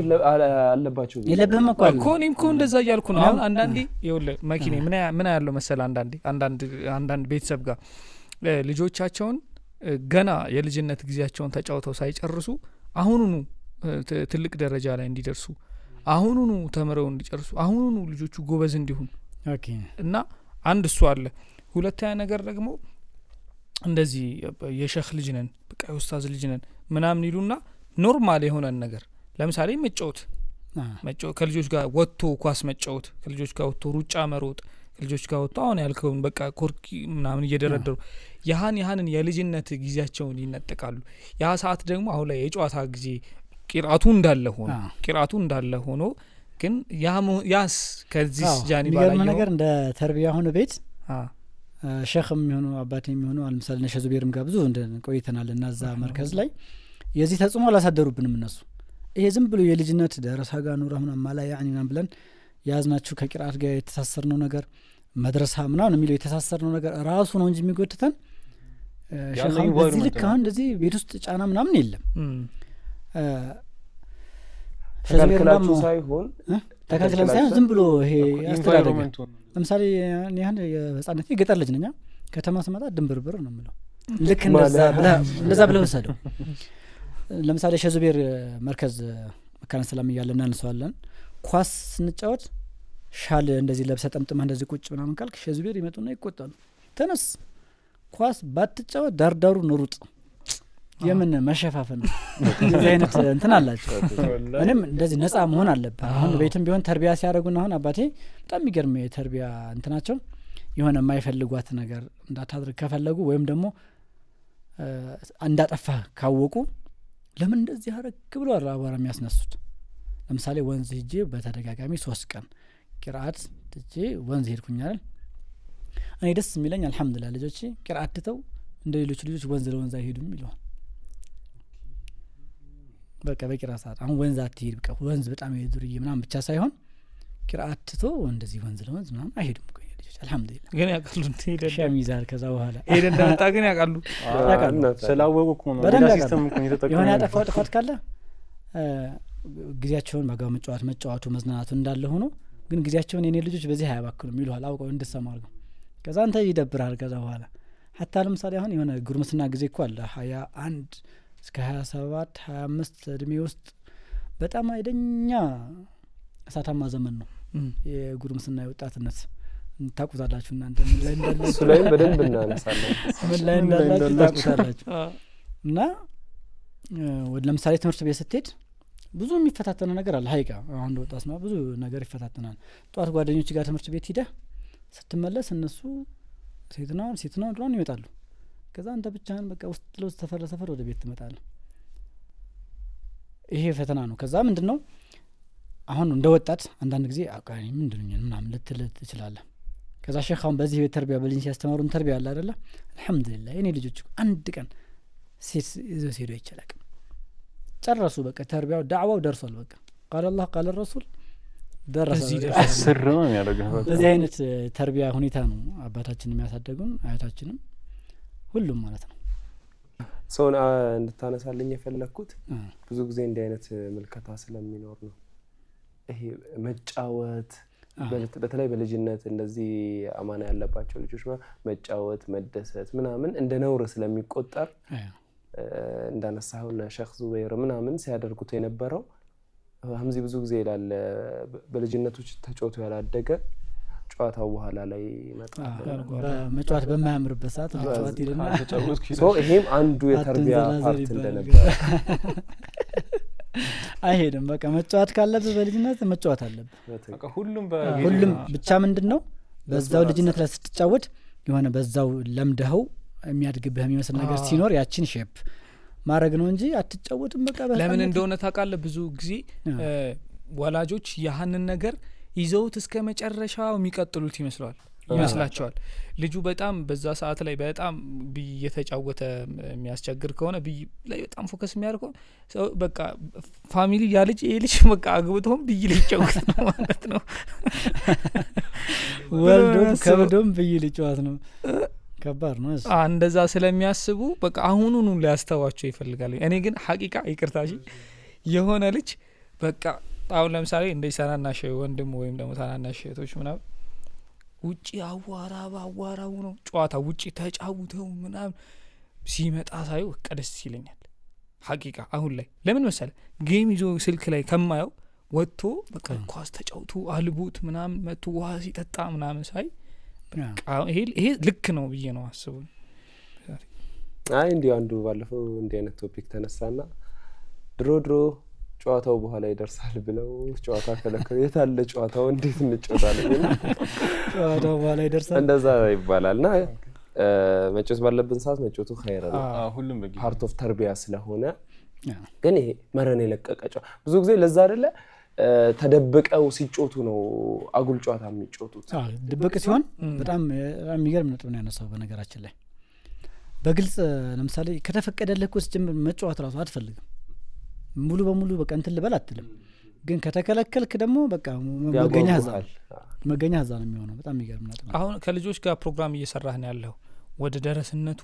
አለባችሁ የለብህም እኮ እኔም እኮ እንደዛ እያልኩ ነው አሁን አንዳንዴ ይኸውልህ መኪኔ ምን ያለው መሰለ አንዳንድ ቤተሰብ ጋር ልጆቻቸውን ገና የልጅነት ጊዜያቸውን ተጫውተው ሳይጨርሱ አሁኑኑ ትልቅ ደረጃ ላይ እንዲደርሱ አሁኑኑ ተመረው እንዲጨርሱ አሁኑኑ ልጆቹ ጎበዝ እንዲሆኑ እና አንድ እሱ አለ ሁለተኛ ነገር ደግሞ እንደዚህ የሸኽ ልጅ ነን በቃ ኡስታዝ ልጅ ነን ምናምን ይሉና ኖርማል የሆነ ነገር ለምሳሌ መጫወት ከልጆች ጋር ወጥቶ ኳስ መጫወት ከልጆች ጋር ወጥቶ ሩጫ መሮጥ ከልጆች ጋር ወጥቶ አሁን ያልከውን በቃ ኮርኪ ምናምን እየደረደሩ ያህንን የልጅነት ጊዜያቸውን ይነጥቃሉ ያ ሰዓት ደግሞ አሁን ላይ የጨዋታ ጊዜ ቂራቱ እንዳለ ሆኖ ግን ያስ ከዚህ ጃኒ ባላየው ነገር እንደ ተርቢያ ሆነ ቤት ሸኽም የሚሆኑ አባቴ የሚሆኑ አልምሳሌ ነሸዙ ቤርም ጋር ብዙ እንደ ቆይተናል እና እዛ መርከዝ ላይ የዚህ ተጽዕኖ አላሳደሩብንም እነሱ ይሄ ዝም ብሎ የልጅነት ደረሳ ጋር ኑር አሁን ማላ ያኒና ብለን ያዝናችሁ ከቂራአት ጋር የተሳሰርነው ነገር መድረሳ ምናምን የሚለው የተሳሰርነው ነገር ራሱ ነው እንጂ የሚጎትተን ሸኻም በዚህ ልክ አሁን እንደዚህ ቤት ውስጥ ጫና ምናምን የለም ተከልክላችሁ ሳይሆን ተከልክለን ሳይሆን ዝም ብሎ ይሄ አስተዳደግ ለምሳሌ እኔ የህፃነት የገጠር ልጅ ነኝ ከተማ ስመጣ ድንብርብር ነው የምለው። ልክ እንደዛ ብለህ ወሰደው። ለምሳሌ ሸዙቤር መርከዝ መካነ ሰላም እያለን እናነሳዋለን። ኳስ ስንጫወት ሻል እንደዚህ ለብሰ ጠምጥማ እንደዚህ ቁጭ ምናምን ካልክ ሸዙቤር ይመጡና ይቆጣሉ። ተነስ ኳስ ባትጫወት ዳርዳሩ ሩጥ። የምን መሸፋፈን ነው? እንደዚህ አይነት እንትን አላቸው። እኔም እንደዚህ ነፃ መሆን አለብህ። አሁን ቤትም ቢሆን ተርቢያ ሲያደርጉና አሁን አባቴ በጣም የሚገርም የተርቢያ እንትናቸው የሆነ የማይፈልጓት ነገር እንዳታድርግ ከፈለጉ ወይም ደግሞ እንዳጠፋህ ካወቁ ለምን እንደዚህ አረግ ብሎ አራባራ የሚያስነሱት። ለምሳሌ ወንዝ ሄጄ በተደጋጋሚ 3 ቀን ቂራአት ትጄ ወንዝ ሄድኩኛል። እኔ ደስ የሚለኝ አልহামዱሊላህ ልጆቼ ቂራአት ትተው እንደ ሌሎች ልጆች ወንዝ ለወንዝ አይሄዱም ይሏል። በቃ በቂራአት ሰዓት አሁን ወንዝ አትሄድ በቃ ወንዝ በጣም ይዱርዬ ምናምን ብቻ ሳይሆን ቂራአት ትተው እንደዚህ ወንዝ ለወንዝ ምናምን አይሄዱም እኮ ልጆች አልহামዱሊላህ። ግን ያቃሉ ሄደ ሸሚዛል ከዛ በኋላ ሄደ እንደመጣ ግን ያቃሉ ስላወቁ እኮ ነው ሌላ ሲስተም እኮ እየተጠቀሙ የሆነ ያጠፋው ጥፋት ካለ ጊዜያቸውን በጋው መጫወቱ መዝናናቱ እንዳለ ሆኖ ግን ጊዜያቸውን የኔ ልጆች በዚህ አያባክሉም ይሉሃል አውቀው እንድሰማ አድርገው። ከዛ አንተ ይደብራል። ከዛ በኋላ ሀታ ለምሳሌ አሁን የሆነ ጉርምስና ጊዜ እኮ አለ 21 እስከ 27 25 እድሜ ውስጥ በጣም አይደኛ እሳታማ ዘመን ነው የጉርምስና የወጣትነት። ታቁታላችሁ እናንተ ምን ላይ እንዳላችሁ እሱ ላይ በደንብ እናነሳለን። ምን ላይ እንዳላችሁ ታቁታላችሁ። እና ለምሳሌ ትምህርት ቤት ስትሄድ ብዙ የሚፈታተነ ነገር አለ። ሀይቃ አሁን ወጣት ነው ብዙ ነገር ይፈታተናል። ጧት ጓደኞች ጋር ትምህርት ቤት ሄደህ ስትመለስ እነሱ ሴትና ድሮን ይመጣሉ። ከዛ አንተ ብቻህን በቃ ውስጥ ለውስጥ ተፈረሰፈር ወደ ቤት ትመጣለህ። ይሄ ፈተና ነው። ከዛ ምንድነው አሁን እንደ ወጣት አንዳንድ ጊዜ አቃኒ ምንድነው ምናምን ልትል ትችላለህ። ከዛ ሸኻውን በዚህ ተርቢያ በልጅ ሲያስተማሩን ተርቢያ አለ አይደለ? አልহামዱሊላህ የኔ ልጆች አንድ ቀን ሴት ይዘው ሲሄዱ ይችላል ጨረሱ። በቃ ተርቢያው ዳዕዋው ደርሷል። በቃ ቃል አላህ ቃል ረሱል ደረሰ ስር ነው የሚያደርገው። በዚህ አይነት ተርቢያ ሁኔታ ነው አባታችን የሚያሳደጉን አያታችንም ሁሉም ማለት ነው። ሰውን እንድታነሳልኝ የፈለኩት ብዙ ጊዜ እንዲህ አይነት መልከታ ስለሚኖር ነው። ይሄ መጫወት በተለይ በልጅነት እንደዚህ አማና ያለባቸው ልጆች መጫወት መደሰት ምናምን እንደ ነውር ስለሚቆጠር እንዳነሳውና ሼክ ዙበይር ምናምን ሲያደርጉት የነበረው ሀምዚ ብዙ ጊዜ ይላል በልጅነቶች ተጫውቶ ያላደገ ጨዋታው በኋላ ላይ ይመጣል። መጫወት በማያምርበት ሰዓት መጫወት ይልና ይሄም አንዱ የተርቢያ ፓርት እንደነበር አይሄድም። በቃ መጫወት ካለብህ በልጅነት መጫወት አለብህ። በቃ ሁሉም ብቻ ምንድነው በዛው ልጅነት ላይ ስትጫወት የሆነ በዛው ለምደኸው የሚያድግብህ የሚመስል ነገር ሲኖር ያችን ሼፕ ማድረግ ነው እንጂ አትጫወትም። በቃ ለምን እንደሆነ ታውቃለህ? ብዙ ጊዜ ወላጆች ያህንን ነገር ይዘውት እስከ መጨረሻው የሚቀጥሉት ይመስላቸዋል። ልጁ በጣም በዛ ሰዓት ላይ በጣም እየተጫወተ የሚያስቸግር ከሆነ ላይ በጣም ፎከስ የሚያደርገው በቃ ፋሚሊ ያ ልጅ ይሄ ልጅ በቃ አግብቶም ላይ ይጫወት ነው ማለት ነው። ወልዶም ከብዶም ሊጫወት ነው። ከባድ ነው። እንደዛ ስለሚያስቡ በቃ አሁኑኑ ሊያስተዋቸው ይፈልጋሉ። እኔ ግን ሐቂቃ ይቅርታሽ የሆነ ልጅ በቃ አሁን ለምሳሌ እንደ ታናናሽ ወንድም ወይም ደግሞ ታናናሽ እህቶች ምናምን ውጪ አዋራው ነው ጨዋታ ውጪ ተጫውተው ምናምን ሲመጣ ሳይው ቀደስ ይለኛል። ሐቂቃ አሁን ላይ ለምን መሰለ ጌም ይዞ ስልክ ላይ ከማየው ወጥቶ በቃ ኳስ ተጫውቶ አልቦት ምናምን መጥቶ ውሃ ሲጠጣ ምናምን ሳይ ይሄ ልክ ነው ብዬ ነው አስቡ። አይ እንዲህ አንዱ ባለፈው እንዲህ አይነት ቶፒክ ተነሳና ድሮ ጨዋታው በኋላ ይደርሳል ብለው ጨዋታ ከለከለ የታለ ጨዋታው እንዴት እንጫወታለን? ጨዋታው በኋላ ይደርሳል እንደዛ ይባላልና መጫወት ባለብን ሰዓት መጫወቱ ኸይር ነው። ሁሉም በጊዜ ፓርት ኦፍ ተርቢያ ስለሆነ ግን ይሄ መረን የለቀቀ ብዙ ጊዜ ለዛ አይደለ ተደብቀው ሲጮቱ ነው አጉል ጨዋታ የሚጮቱት። ድብቅ ሲሆን በጣም የሚገርም ነጥብ ነው ያነሳው። በነገራችን ላይ በግልጽ ለምሳሌ ከተፈቀደልህ እኮ ስትጀምር መጫወት ራሱ አትፈልግም። ሙሉ በሙሉ በቃ እንትን ልበል አትልም። ግን ከተከለከልክ ደግሞ በቃ መገኛ ዛ ነው የሚሆነው። በጣም የሚገርም ነጥብ ነው። አሁን ከልጆች ጋር ፕሮግራም እየሰራህ ነው ያለው ወደ ደረስነቱ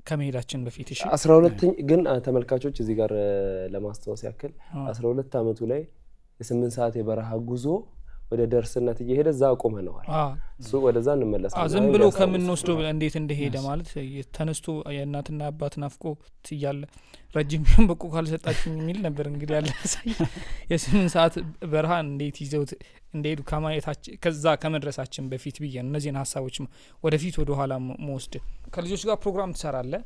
ከመሄዳችን በፊት እሺ 12 ግን ተመልካቾች እዚህ ጋር ለማስተዋወስ ያክል 12 አመቱ ላይ የ8 ሰዓት የበረሃ ጉዞ ወደ ደርስነት እየሄደ እዛ አቆመነዋል እሱ ወደዛ እንመለሳለን ዝም ብሎ ከምን ወስዶ እንዴት እንደሄደ ማለት ተነስቶ የእናትና አባት ናፍቆት ይያለ ረጅም በቁ ካልሰጣችኝ የሚል ነበር እንግዲህ ያለ የ8 ሰዓት በርሃን እንዴት ይዘውት እንደሄዱ ከማየታችን ከዛ ከመድረሳችን በፊት ብዬ እነዚህን ሐሳቦች ወደፊት ወደ ኋላ መወስድ ከልጆች ጋር ፕሮግራም ትሰራለህ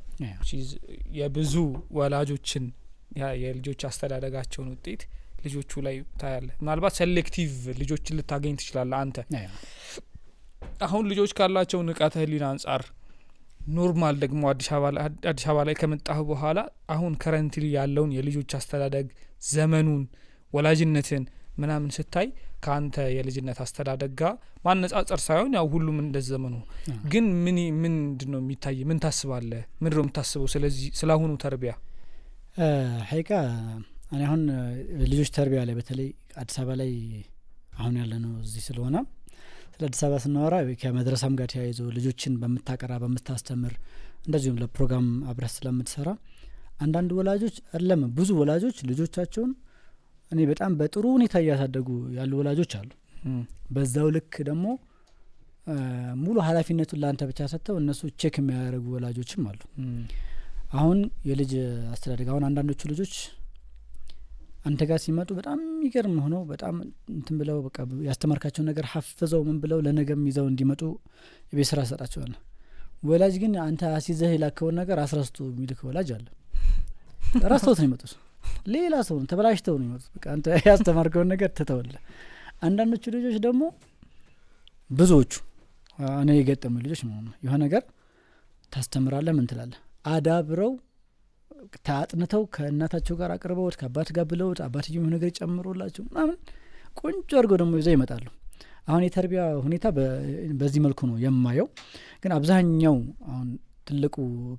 የብዙ ወላጆችን የልጆች አስተዳደጋቸውን ውጤት ልጆቹ ላይ ታያለ ምናልባት ሴሌክቲቭ ልጆችን ልታገኝ ትችላለህ አንተ አሁን ልጆች ካላቸው ንቃተ ህሊና አንፃር ኖርማል ደግሞ አዲስ አበባ ላይ ከመጣህ በኋላ አሁን ከረንትሊ ያለውን የልጆች አስተዳደግ ዘመኑን ወላጅነትን ምናምን ስታይ ካንተ የልጅነት አስተዳደግ ጋር ማነጻጸር ሳይሆን ያው ሁሉም እንደዘመኑ ግን ምን ምንድነው የሚታይ ምን ታስባለህ ምንድነው የምታስበው ስለዚህ ስላሁኑ ተርቢያ ሐቂቃ እኔ አሁን ልጆች ተርቢያ ላይ በተለይ አዲስ አበባ ላይ አሁን ያለነው እዚህ ስለሆነ ስለ አዲስ አበባ ስናወራ ከመድረሳም ጋር ተያይዞ ልጆችን በመታቀራ በመታስተምር እንደዚሁም ለፕሮግራም አብረህ ስለምትሰራ አንዳንድ ወላጆች አይደለም ብዙ ወላጆች ልጆቻቸውን እኔ በጣም በጥሩ ሁኔታ እያሳደጉ ያሉ ወላጆች አሉ በዛው ልክ ደግሞ ሙሉ ኃላፊነቱን ላንተ ብቻ ሰጥተው እነሱ ቼክ የሚያደርጉ ወላጆችም አሉ አሁን የልጅ አስተዳደግ አሁን አንዳንዶቹ ልጆች አንተ ጋር ሲመጡ በጣም ይገርም ሆነው በጣም እንትን ብለው በቃ ያስተማርካቸው ነገር ሐፍዘው ምን ብለው ለነገም ይዘው እንዲመጡ የቤት ስራ ሰጣቸዋል ወላጅ ግን አንተ አሲዘህ ይላከው ነገር አስረስቶ የሚልክ ወላጅ አለ ራስቶት ነው የሚመጡት ሌላ ሰው ነው ተበላሽተው ነው የሚመጡት በቃ አንተ ያስተማርከው ነገር ተተወለ አንዳንዶቹ ልጆች ደግሞ ብዙዎቹ እኔ የገጠሙ ልጆች ማለት ነው የሆነ ነገር ታስተምራለህ ምን ትላለህ አዳብረው ታጥነተው ከእናታቸው ጋር አቅርበውት ከአባት ጋር ብለውት አባትየው የሆነ ነገር ጨምሮላቸው ምናምን ቆንጆ አድርገው ደግሞ ይዘው ይመጣሉ አሁን የተርቢያ ሁኔታ በዚህ መልኩ ነው የማየው ግን አብዛኛው አሁን ትልቁ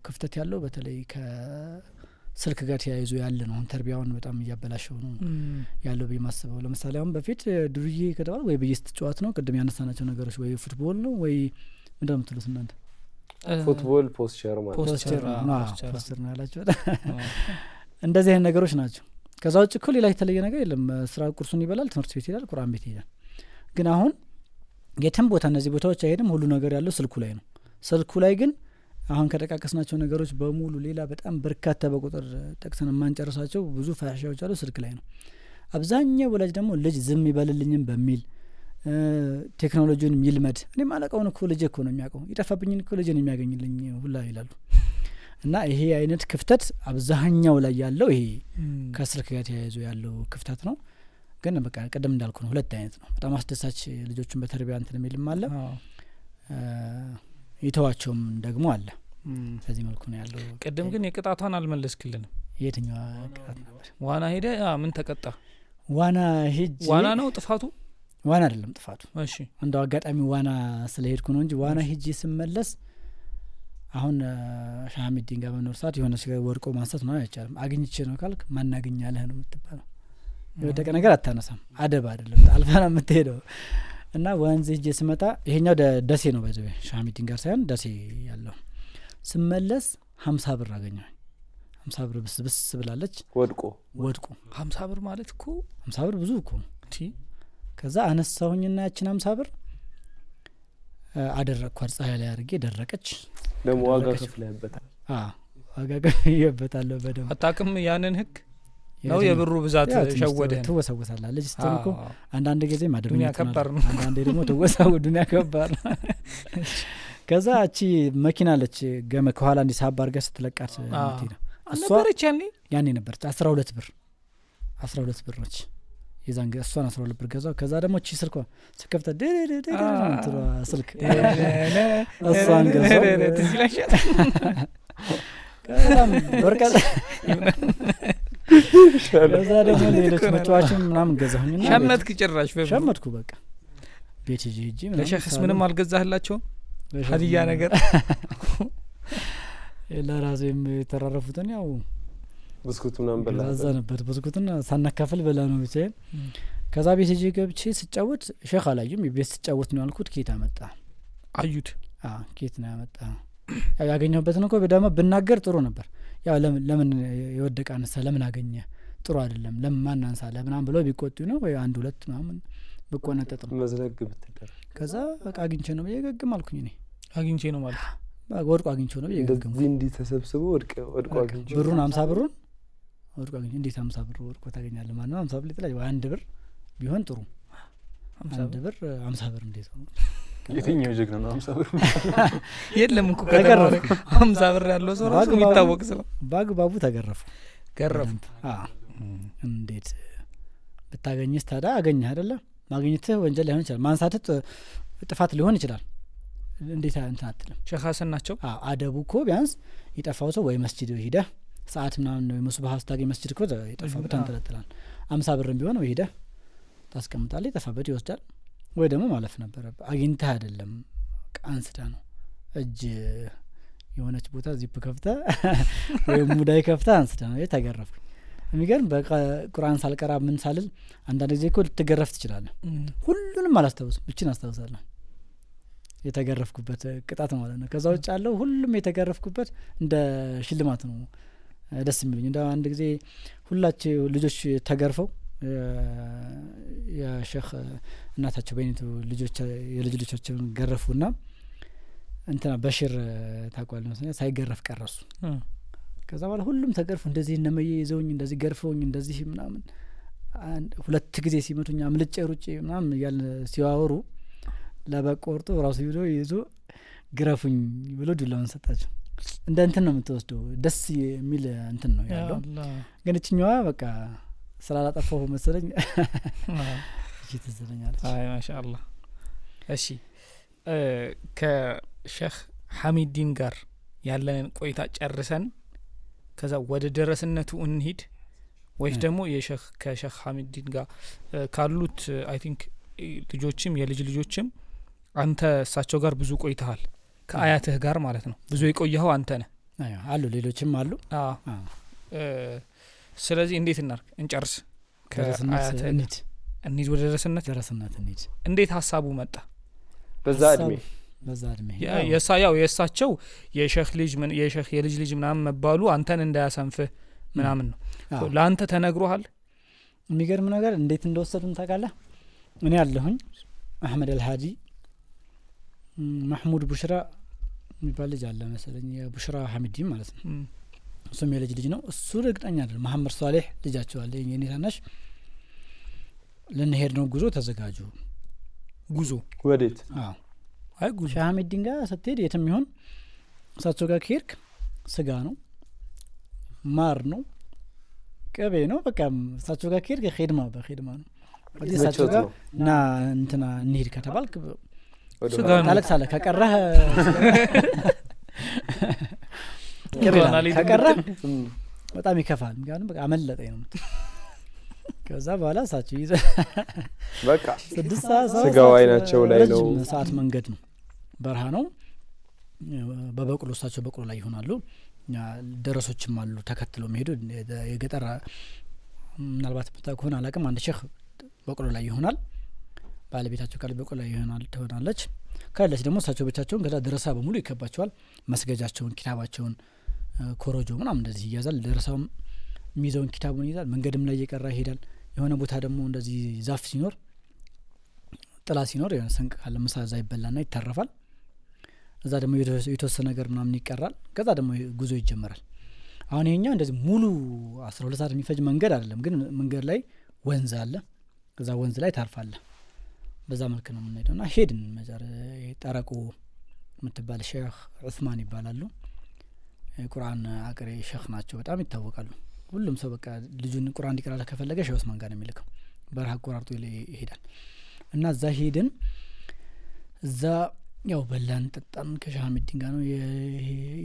ክፍተት ያለው በተለይ ከስልክ ጋር ተያይዞ ያለ ነው አሁን ተርቢያውን በጣም እያበላሸው ነው ያለው በማስበው ለምሳሌ አሁን በፊት ድሩዬ ከተባለ ወይ በየስት ጨዋታ ነው ቅድም ያነሳናቸው ነገሮች ወይ ፉትቦል ነው ወይ ምንድነው የምትሉት እናንተ ፉትቦል ፖስቸር ማለት ፖስቸር ነው ያላችሁ እንደዚህ አይነት ነገሮች ናቸው ከዛ ውጭ እኮ ሌላ የተለየ ነገር የለም ስራ ቁርሱን ይበላል ትምህርት ቤት ይላል ቁርአን ቤት ይላል ግን አሁን የትም ቦታ እነዚህ ቦታዎች አይሄድም ሁሉ ነገር ያለው ስልኩ ላይ ነው ስልኩ ላይ ግን አሁን ከጠቃቀስናቸው ነገሮች በሙሉ ሌላ በጣም በርካታ በቁጥር ጠቅሰን ማንጨርሳቸው ብዙ ፋሻዎች አሉ ስልክ ላይ ነው አብዛኛው ወላጅ ደግሞ ልጅ ዝም ይበልልኝም በሚል ቴክኖሎጂውን ይልመድ እኔ ማለቀውን እኮ ልጅ እኮ ነው የሚያውቀው ይጠፋብኝን እኮ ልጅ ነው የሚያገኝልኝ ሁላ ይላሉ እና ይሄ አይነት ክፍተት አብዛኛው ላይ ያለው ይሄ ከስልክ ጋር ተያይዞ ያለው ክፍተት ነው ግን በቃ ቀደም እንዳልኩ ነው ሁለት አይነት ነው በጣም አስደሳች ልጆችን በተርቢያ እንትን የሚልም አለ ይተዋቸውም ደግሞ አለ ስለዚህ መልኩ ነው ያለው ቀደም ግን የቅጣቷን አልመለስክልንም የትኛው ቅጣት ነበር ዋና ሄደ ምን ተቀጣ ዋና ሄጅ ዋና ነው ጥፋቱ ዋና አይደለም ጥፋቱ እሺ እንደው አጋጣሚ ዋና ስለሄድኩ ነው እንጂ ዋና ሄጄ ስመለስ አሁን ሻሚዲን ጋር በኖር ሰዓት የሆነ ሲገር ወርቆ ማንሳት ነው አይቻልም አግኝቼ ነው ካልክ ማናገኛለህ ነው የምትባለው የወደቀ ነገር አታነሳም አደብ አይደለም አልፋና የምትሄደው እና ወንዝ ሄጄ ስመጣ ይሄኛው ደሴ ነው በዚህ ሻሚዲን ጋር ሳይሆን ደሴ ያለው ስመለስ 50 ብር አገኘሁ 50 ብር ብስብስ ብላለች ወድቆ 50 ብር ማለት እኮ 50 ብር ብዙ እኮ እቲ ከዛ አነሳሁኝና ያችን 50 ብር አደረኳት ፀሐይ ላይ አድርጌ ደረቀች ደሞ ዋጋ ከፍለህበታል ዋጋ ከፍየበታል በደም አጣቅም ያንን ህግ ነው የብሩ ብዛት ሸወደን ተወሰውሳለህ ልጅ ስትልኩ አንዳንድ ጊዜ ማድረግ ያከባር ነው አንዳንዴ ደግሞ ተወሳው ዱንያ ከባር ከዛ እቺ መኪና አለች ገመ ከኋላ እንዲ ሳብ አድርገህ ስትለቃት እንት ነው አነበረች ያኔ ነበርች 12 ብር ነች የዛን እሷን 12 ብር ገዛው ከዛ ደግሞ እቺ ስልኳ ስከፍታ እንትሯ ስልክ እሷን ገዛው ትዝላሽ ከዛም ወርቀት ከዛ ደግሞ ሌሎች መጫወቻም ምናምን ገዛሁኝና ሸመትክ ጭራሽ ሸመትኩ በቃ ቤት ሂጂ ለሸክስ ምንም አልገዛህላቸው ሀዲያ ነገር ለራሴም የተራረፉትን ያው ብስኩቱን አንበላ ነበር ብስኩቱን ሳናካፍል በላ ነው ብቻ ከዛ ቤት ሂጂ ገብቼ ስጫወት ሼክ አላዩም ቤት ስጫወት ነው ያልኩት ኬታ መጣ አዩት ኬት ነው ያመጣ ያገኘሁበት ነው እኮ በደማ ብናገር ጥሩ ነበር ያው ለምን የወደቀ አነሳ ለምን አገኘ ጥሩ አይደለም ለማን አንሳለ ምናምን ብለው ቢቆጡ ነው ወይ አንድ ሁለት ምናምን በቆነጠጥ ነው መዝነግ ብትደር ከዛ በቃ አግኝቼ ነው በየገግም አልኩኝ እኔ አግኝቼ ነው ማለት ወድቆ አግኝቼው ነው በየገግም እንዲ ተሰብስቦ ወድቆ አግኝቼው ብሩን 50 ብሩን ወድቆ አግኝቼው እንዴት 50 ብር ወድቆ ታገኛለህ ማለት ነው 50 ብር ይጥላል ወይ 1 ብር ቢሆን ጥሩ 50 ብር 50 ብር እንዴት ነው የትኛው ጀግና ነው 50 ብር የለም እኮ ከተገረፈ 50 ብር ያለው ሰው ራሱ የሚታወቅ ሰው ባግባቡ ተገረፉ ገረፉ እንዴት ብታገኝስ ታዲያ አገኘህ አይደለ ማግኘትህ ወንጀል ሊሆን ይችላል ማንሳትህ ጥፋት ሊሆን ይችላል እንዴት አንተ አትልም ሼህ ሐሰን ናቸው አደቡ እኮ ቢያንስ ይጠፋው ሰው ወይ መስጂድ ሄደህ ሰዓት ምናምን ነው መስባህ አስታገኝ መስጂድ እኮ ይጠፋበት አንተለጥላል 50 ብርም ቢሆን ወይ ሄደህ ታስቀምጣለህ ይጠፋበት ይወስዳል ወይ ደግሞ ማለፍ ነበር አግኝተህ አይደለም አንስታ ነው እጅ የሆነች ቦታ ዚፕ ከፍታ ወይ ሙዳይ ከፍታ አንስታ ነው የተገረፈ የሚገርም በቁርአን ሳልቀራ ምን ሳልል አንዳንድ ጊዜ እኮ ልትገረፍ ትችላለህ ሁሉንም አላስታውስም ብቻን አስታውሳለሁ የተገረፍኩበት ቅጣት ማለት ነው ከዛ ውጭ ያለው ሁሉም የተገረፍኩበት እንደ ሽልማት ነው ደስ የሚሉኝ እንደ አንድ ጊዜ ሁላችሁ ልጆች ተገርፈው የሼህ እናታቸው በእኔቱ ልጆች የልጅ ልጆቻቸውን ገረፉና እንትና በሽር ታቋል ነው ሳይገረፍ ቀረሱ ከዛ በኋላ ሁሉም ተገርፉ እንደዚህ እነመየ ይዘውኝ እንደዚህ ገርፈውኝ እንደዚህ ምናምን ሁለት ጊዜ ሲመቱኝ አምልጬ ሩጬ ምናምን ያለ ሲዋወሩ ለበቆርጦ ራሱ ይዞ ግረፉኝ ብሎ ዱላውን ሰጣቸው እንደ እንትን ነው የምትወስደው ደስ የሚል እንትን ነው ያለው ግን እቺኛዋ በቃ ስላላጠፋው መሰለኝ እቺ ተዘለኛለች አይ ማሻአላህ እሺ ከሼህ ሐሚዲን ጋር ያለንን ቆይታ ጨርሰን ከዛ ወደ ደረስነቱ እንሂድ ወይስ ደግሞ ከሼህ ሐሚዲን ጋር ካሉት አይ ቲንክ ልጆችም የልጅ ልጆችም አንተ እሳቸው ጋር ብዙ ቆይተሃል ከአያትህ ጋር ማለት ነው ብዙ የቆየኸው አንተ ነህ አሉ ሌሎችም አሉ ስለዚህ እንዴት እናርግ እንጨርስ ከአያትህ እንሂድ ወደ ደረስነት እንሂድ እንዴት ሀሳቡ መጣ በዛ እድሜ የእሳቸው የሼህ የልጅ ልጅ ምናምን መባሉ አንተን እንዳያሰንፍህ ምናምን ነው ለአንተ ተነግሮሃል የሚገርም ነገር እንዴት እንደወሰዱን ታውቃለህ እኔ ያለሁኝ አህመድ አልሃዲ محمود ቡሽራ የሚባል ልጅ አለ መሰለኝ የቡሽራ ሐሚዲ ማለት ነው እሱም የልጅ ልጅ ነው እሱ እርግጠኛ አይደለም መሐመድ ሷሊህ ልጃቸው አለ የኔ ታናሽ ለነሄድ ነው ጉዞ ተዘጋጁ ጉዞ ወዴት አይ ጉዞ ሐሚዲን ጋር ስትሄድ የትም ይሁን እሳቸው ጋር ከሄድክ ስጋ ነው ማር ነው ቅቤ ነው በቃ እሳቸው ጋር ከሄድክ ኺድማ በኺድማ ነው እሳቸው ጋር እና እንትና እንሂድ ከተባልክ ታለቅሳለህ ከቀረህ ከቀረህ በጣም ይከፋል ምክንያቱም በቃ አመለጠኝ ነው ከዛ በኋላ እሳቸው ይዘ በቃ 6 ሰዓት ስጋው አይናቸው ላይ ነው ሰዓት መንገድ ነው በረሃ ነው በበቅሎ እሳቸው በቅሎ ላይ ይሆናሉ ደረሶችም አሉ ተከትለው መሄዱ የገጠር ምናልባት ከሆነ አላቅም አንድ ሼህ በቅሎ ላይ ይሆናል ባለቤታቸው ካለ በቅሎ ላይ ይሆናል ትሆናለች ካለች ደግሞ እሳቸው ብቻቸውን ከዛ ደረሳ በሙሉ ይከባቸዋል መስገጃቸውን ኪታባቸውን ኮሮጆ ምናምን እንደዚህ ይያዛል ደረሳውም ሚዛውን ኪታቡን ይዛል መንገድም ላይ እየቀራ ይሄዳል የሆነ ቦታ ደግሞ እንደዚህ ዛፍ ሲኖር ጥላ ሲኖር የሆነ ሰንቅ ካለ ምሳ እዛ ይበላና ይተረፋል እዛ ደግሞ የተወሰነ ነገር ምናምን ይቀራል ከዛ ደግሞ ጉዞ ይጀመራል አሁን ይሄኛው እንደዚህ ሙሉ 12 ሰዓት የሚፈጅ መንገድ አይደለም ግን መንገድ ላይ ወንዝ አለ ከዛ ወንዝ ላይ ታርፋለህ በዛ መልኩ ነው የምንሄደውና ሄድን መዛር ጠረቁ ምትባል ሼህ ዑስማን ይባላሉ ቁርአን አቅሪ ሼህ ናቸው በጣም ይታወቃሉ ሁሉም ሰው በቃ ልጁን ቁርአን እንዲቀራ ከፈለገ ሼህ ዑስማን ጋር ነው የሚልከው በረሃ ቆራርጦ ይሄዳል እና እዛ ሄድን እዛ ያው በላን ጠጣን ከሼህ ሐሚዲን ጋር ነው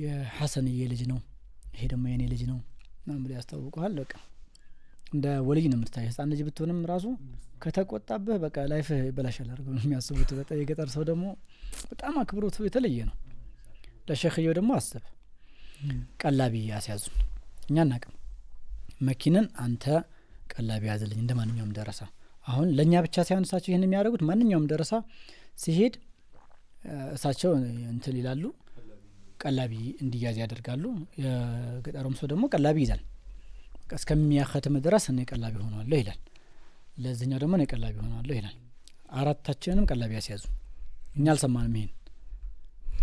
የሐሰንዬ ልጅ ነው ይሄ ደግሞ የኔ ልጅ ነው ምናምን ያስተዋውቀዋል በቃ እንደ ወልይ ነው የምትታይ ህፃን ልጅ ብትሆንም ራሱ ከተቆጣብህ በቃ ላይፍ ይበላሻል አድርገው ነው የሚያስቡት በጣም የገጠር ሰው ደግሞ በጣም አክብሮቱ የተለየ ነው ለሼኽየው ደግሞ አሰብ ቀላቢ ያስያዙ እኛ እናቀም መኪናን አንተ ቀላቢ ያዘልኝ እንደማንኛውም ደረሳ አሁን ለኛ ብቻ ሳይሆን እሳቸው ይሄን የሚያደርጉት ማንኛውም ደረሳ ሲሄድ እሳቸው እንትን ይላሉ ቀላቢ እንዲያዝ ያደርጋሉ የገጠሩም ሰው ደግሞ ቀላቢ ይዛል እስከሚያኸተም ድረስ እኔ ቀላቢ ሆናለሁ ይላል። ለዚህኛው ደግሞ እኔ ቀላቢ ሆናለሁ ይላል። አራታችንንም ቀላቢ ያስያዙ። እኛ አልሰማንም ይሄን።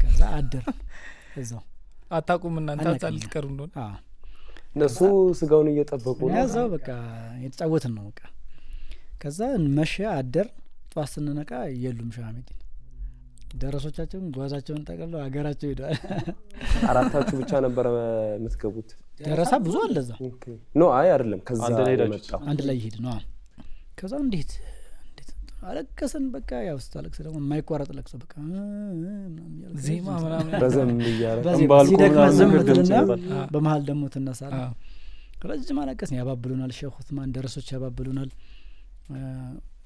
ከዛ አደር እዛው አታቁም እናንተ አልተቀሩ እንደሆነ እነሱ ስጋውን እየጠበቁ ነው። ያዛው በቃ የተጫወትን ነው በቃ። ከዛ መሸ አደር። ጧት ስንነቃ የሉም ሻሚዲ። ደረሶቻቸውን ጓዛቸውን ጠቅልለው አገራቸው ሄደዋል። አራታችሁ ብቻ ነበር የምትገቡት? ደረሳ ብዙ አለ እዛ። ኖ አይ አይደለም፣ ከዛ የመጣው አንድ ላይ ይሄድ ነው። ከዛ እንዴት አለቀሰን በቃ። ያው ስታለቅስ ደግሞ የማይቋረጥ ለቅሶ በቃ ዜማ ምናምን ረዘም እያለ ሲደክማ ዝም ትልና በመሀል ደግሞ ትነሳለህ። ረጅም አለቀስን። ያባብሉናል ሼህ ኡስማን ደረሶች ያባብሉናል።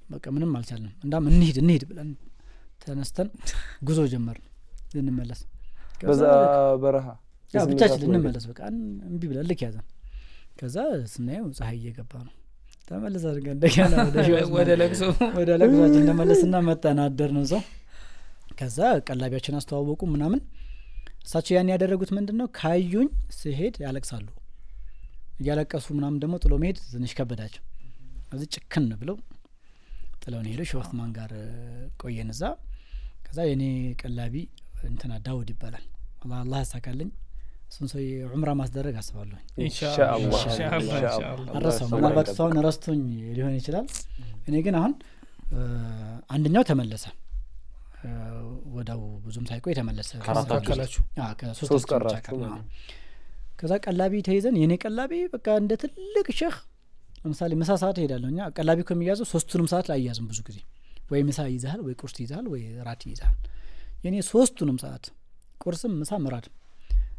በቃ ምንም አልቻልንም። እንዳም እንሂድ ብለን ተነስተን ጉዞ ጀመርን ልንመለስ። በዛ በረሃ ያው ብቻችን ልንመለስ በቃ እምቢ ብለን ልክ ያዘን። ከዛ ስናየው ፀሐይ እየገባ ነው። ተመለስ አድርገን እንደገና ወደ ለቅሶአችን እንደመለስና መጣን አደርን እዛው። ከዛ ቀላቢያችን አስተዋወቁ ምናምን። እሳቸው ያን ያደረጉት ምንድነው ካዩኝ ሲሄድ ያለቅሳሉ። እያለቀሱ ምናምን ደግሞ ጥሎ መሄድ ትንሽ ከበዳቸው። እዚህ ጭክን ብለው ጥለውን ሄዱ። ሼህ ኡስማን ጋር ቆየን እዛ። ከዛ የኔ ቀላቢ እንትና ዳውድ ይባላል። አላህ ያሳካልኝ። እሱን ሰው ዑምራ ማስደረግ አስባለሁ ኢንሻአላህ። አረሳው ምናልባት እሷን ረስቶኝ ሊሆን ይችላል። እኔ ግን አሁን አንደኛው ተመለሰ ወዳው ብዙም ሳይቆይ ተመለሰ። ካላችሁ ሶስት ቀራችሁ። ከዛ ቀላቢ ተይዘን የኔ ቀላቢ በቃ እንደ ትልቅ ሼህ ለምሳሌ ምሳ ሰዓት ሄዳለሁኛ። ቀላቢ ከሚያዘው ሶስቱንም ሰዓት ላይ ያዝም ብዙ ጊዜ ወይ ምሳ ይዛል ወይ ቁርስ ይዛል ወይ ራት ይዛል። የኔ ሶስቱንም ሰዓት ቁርስም ምሳ ምራት።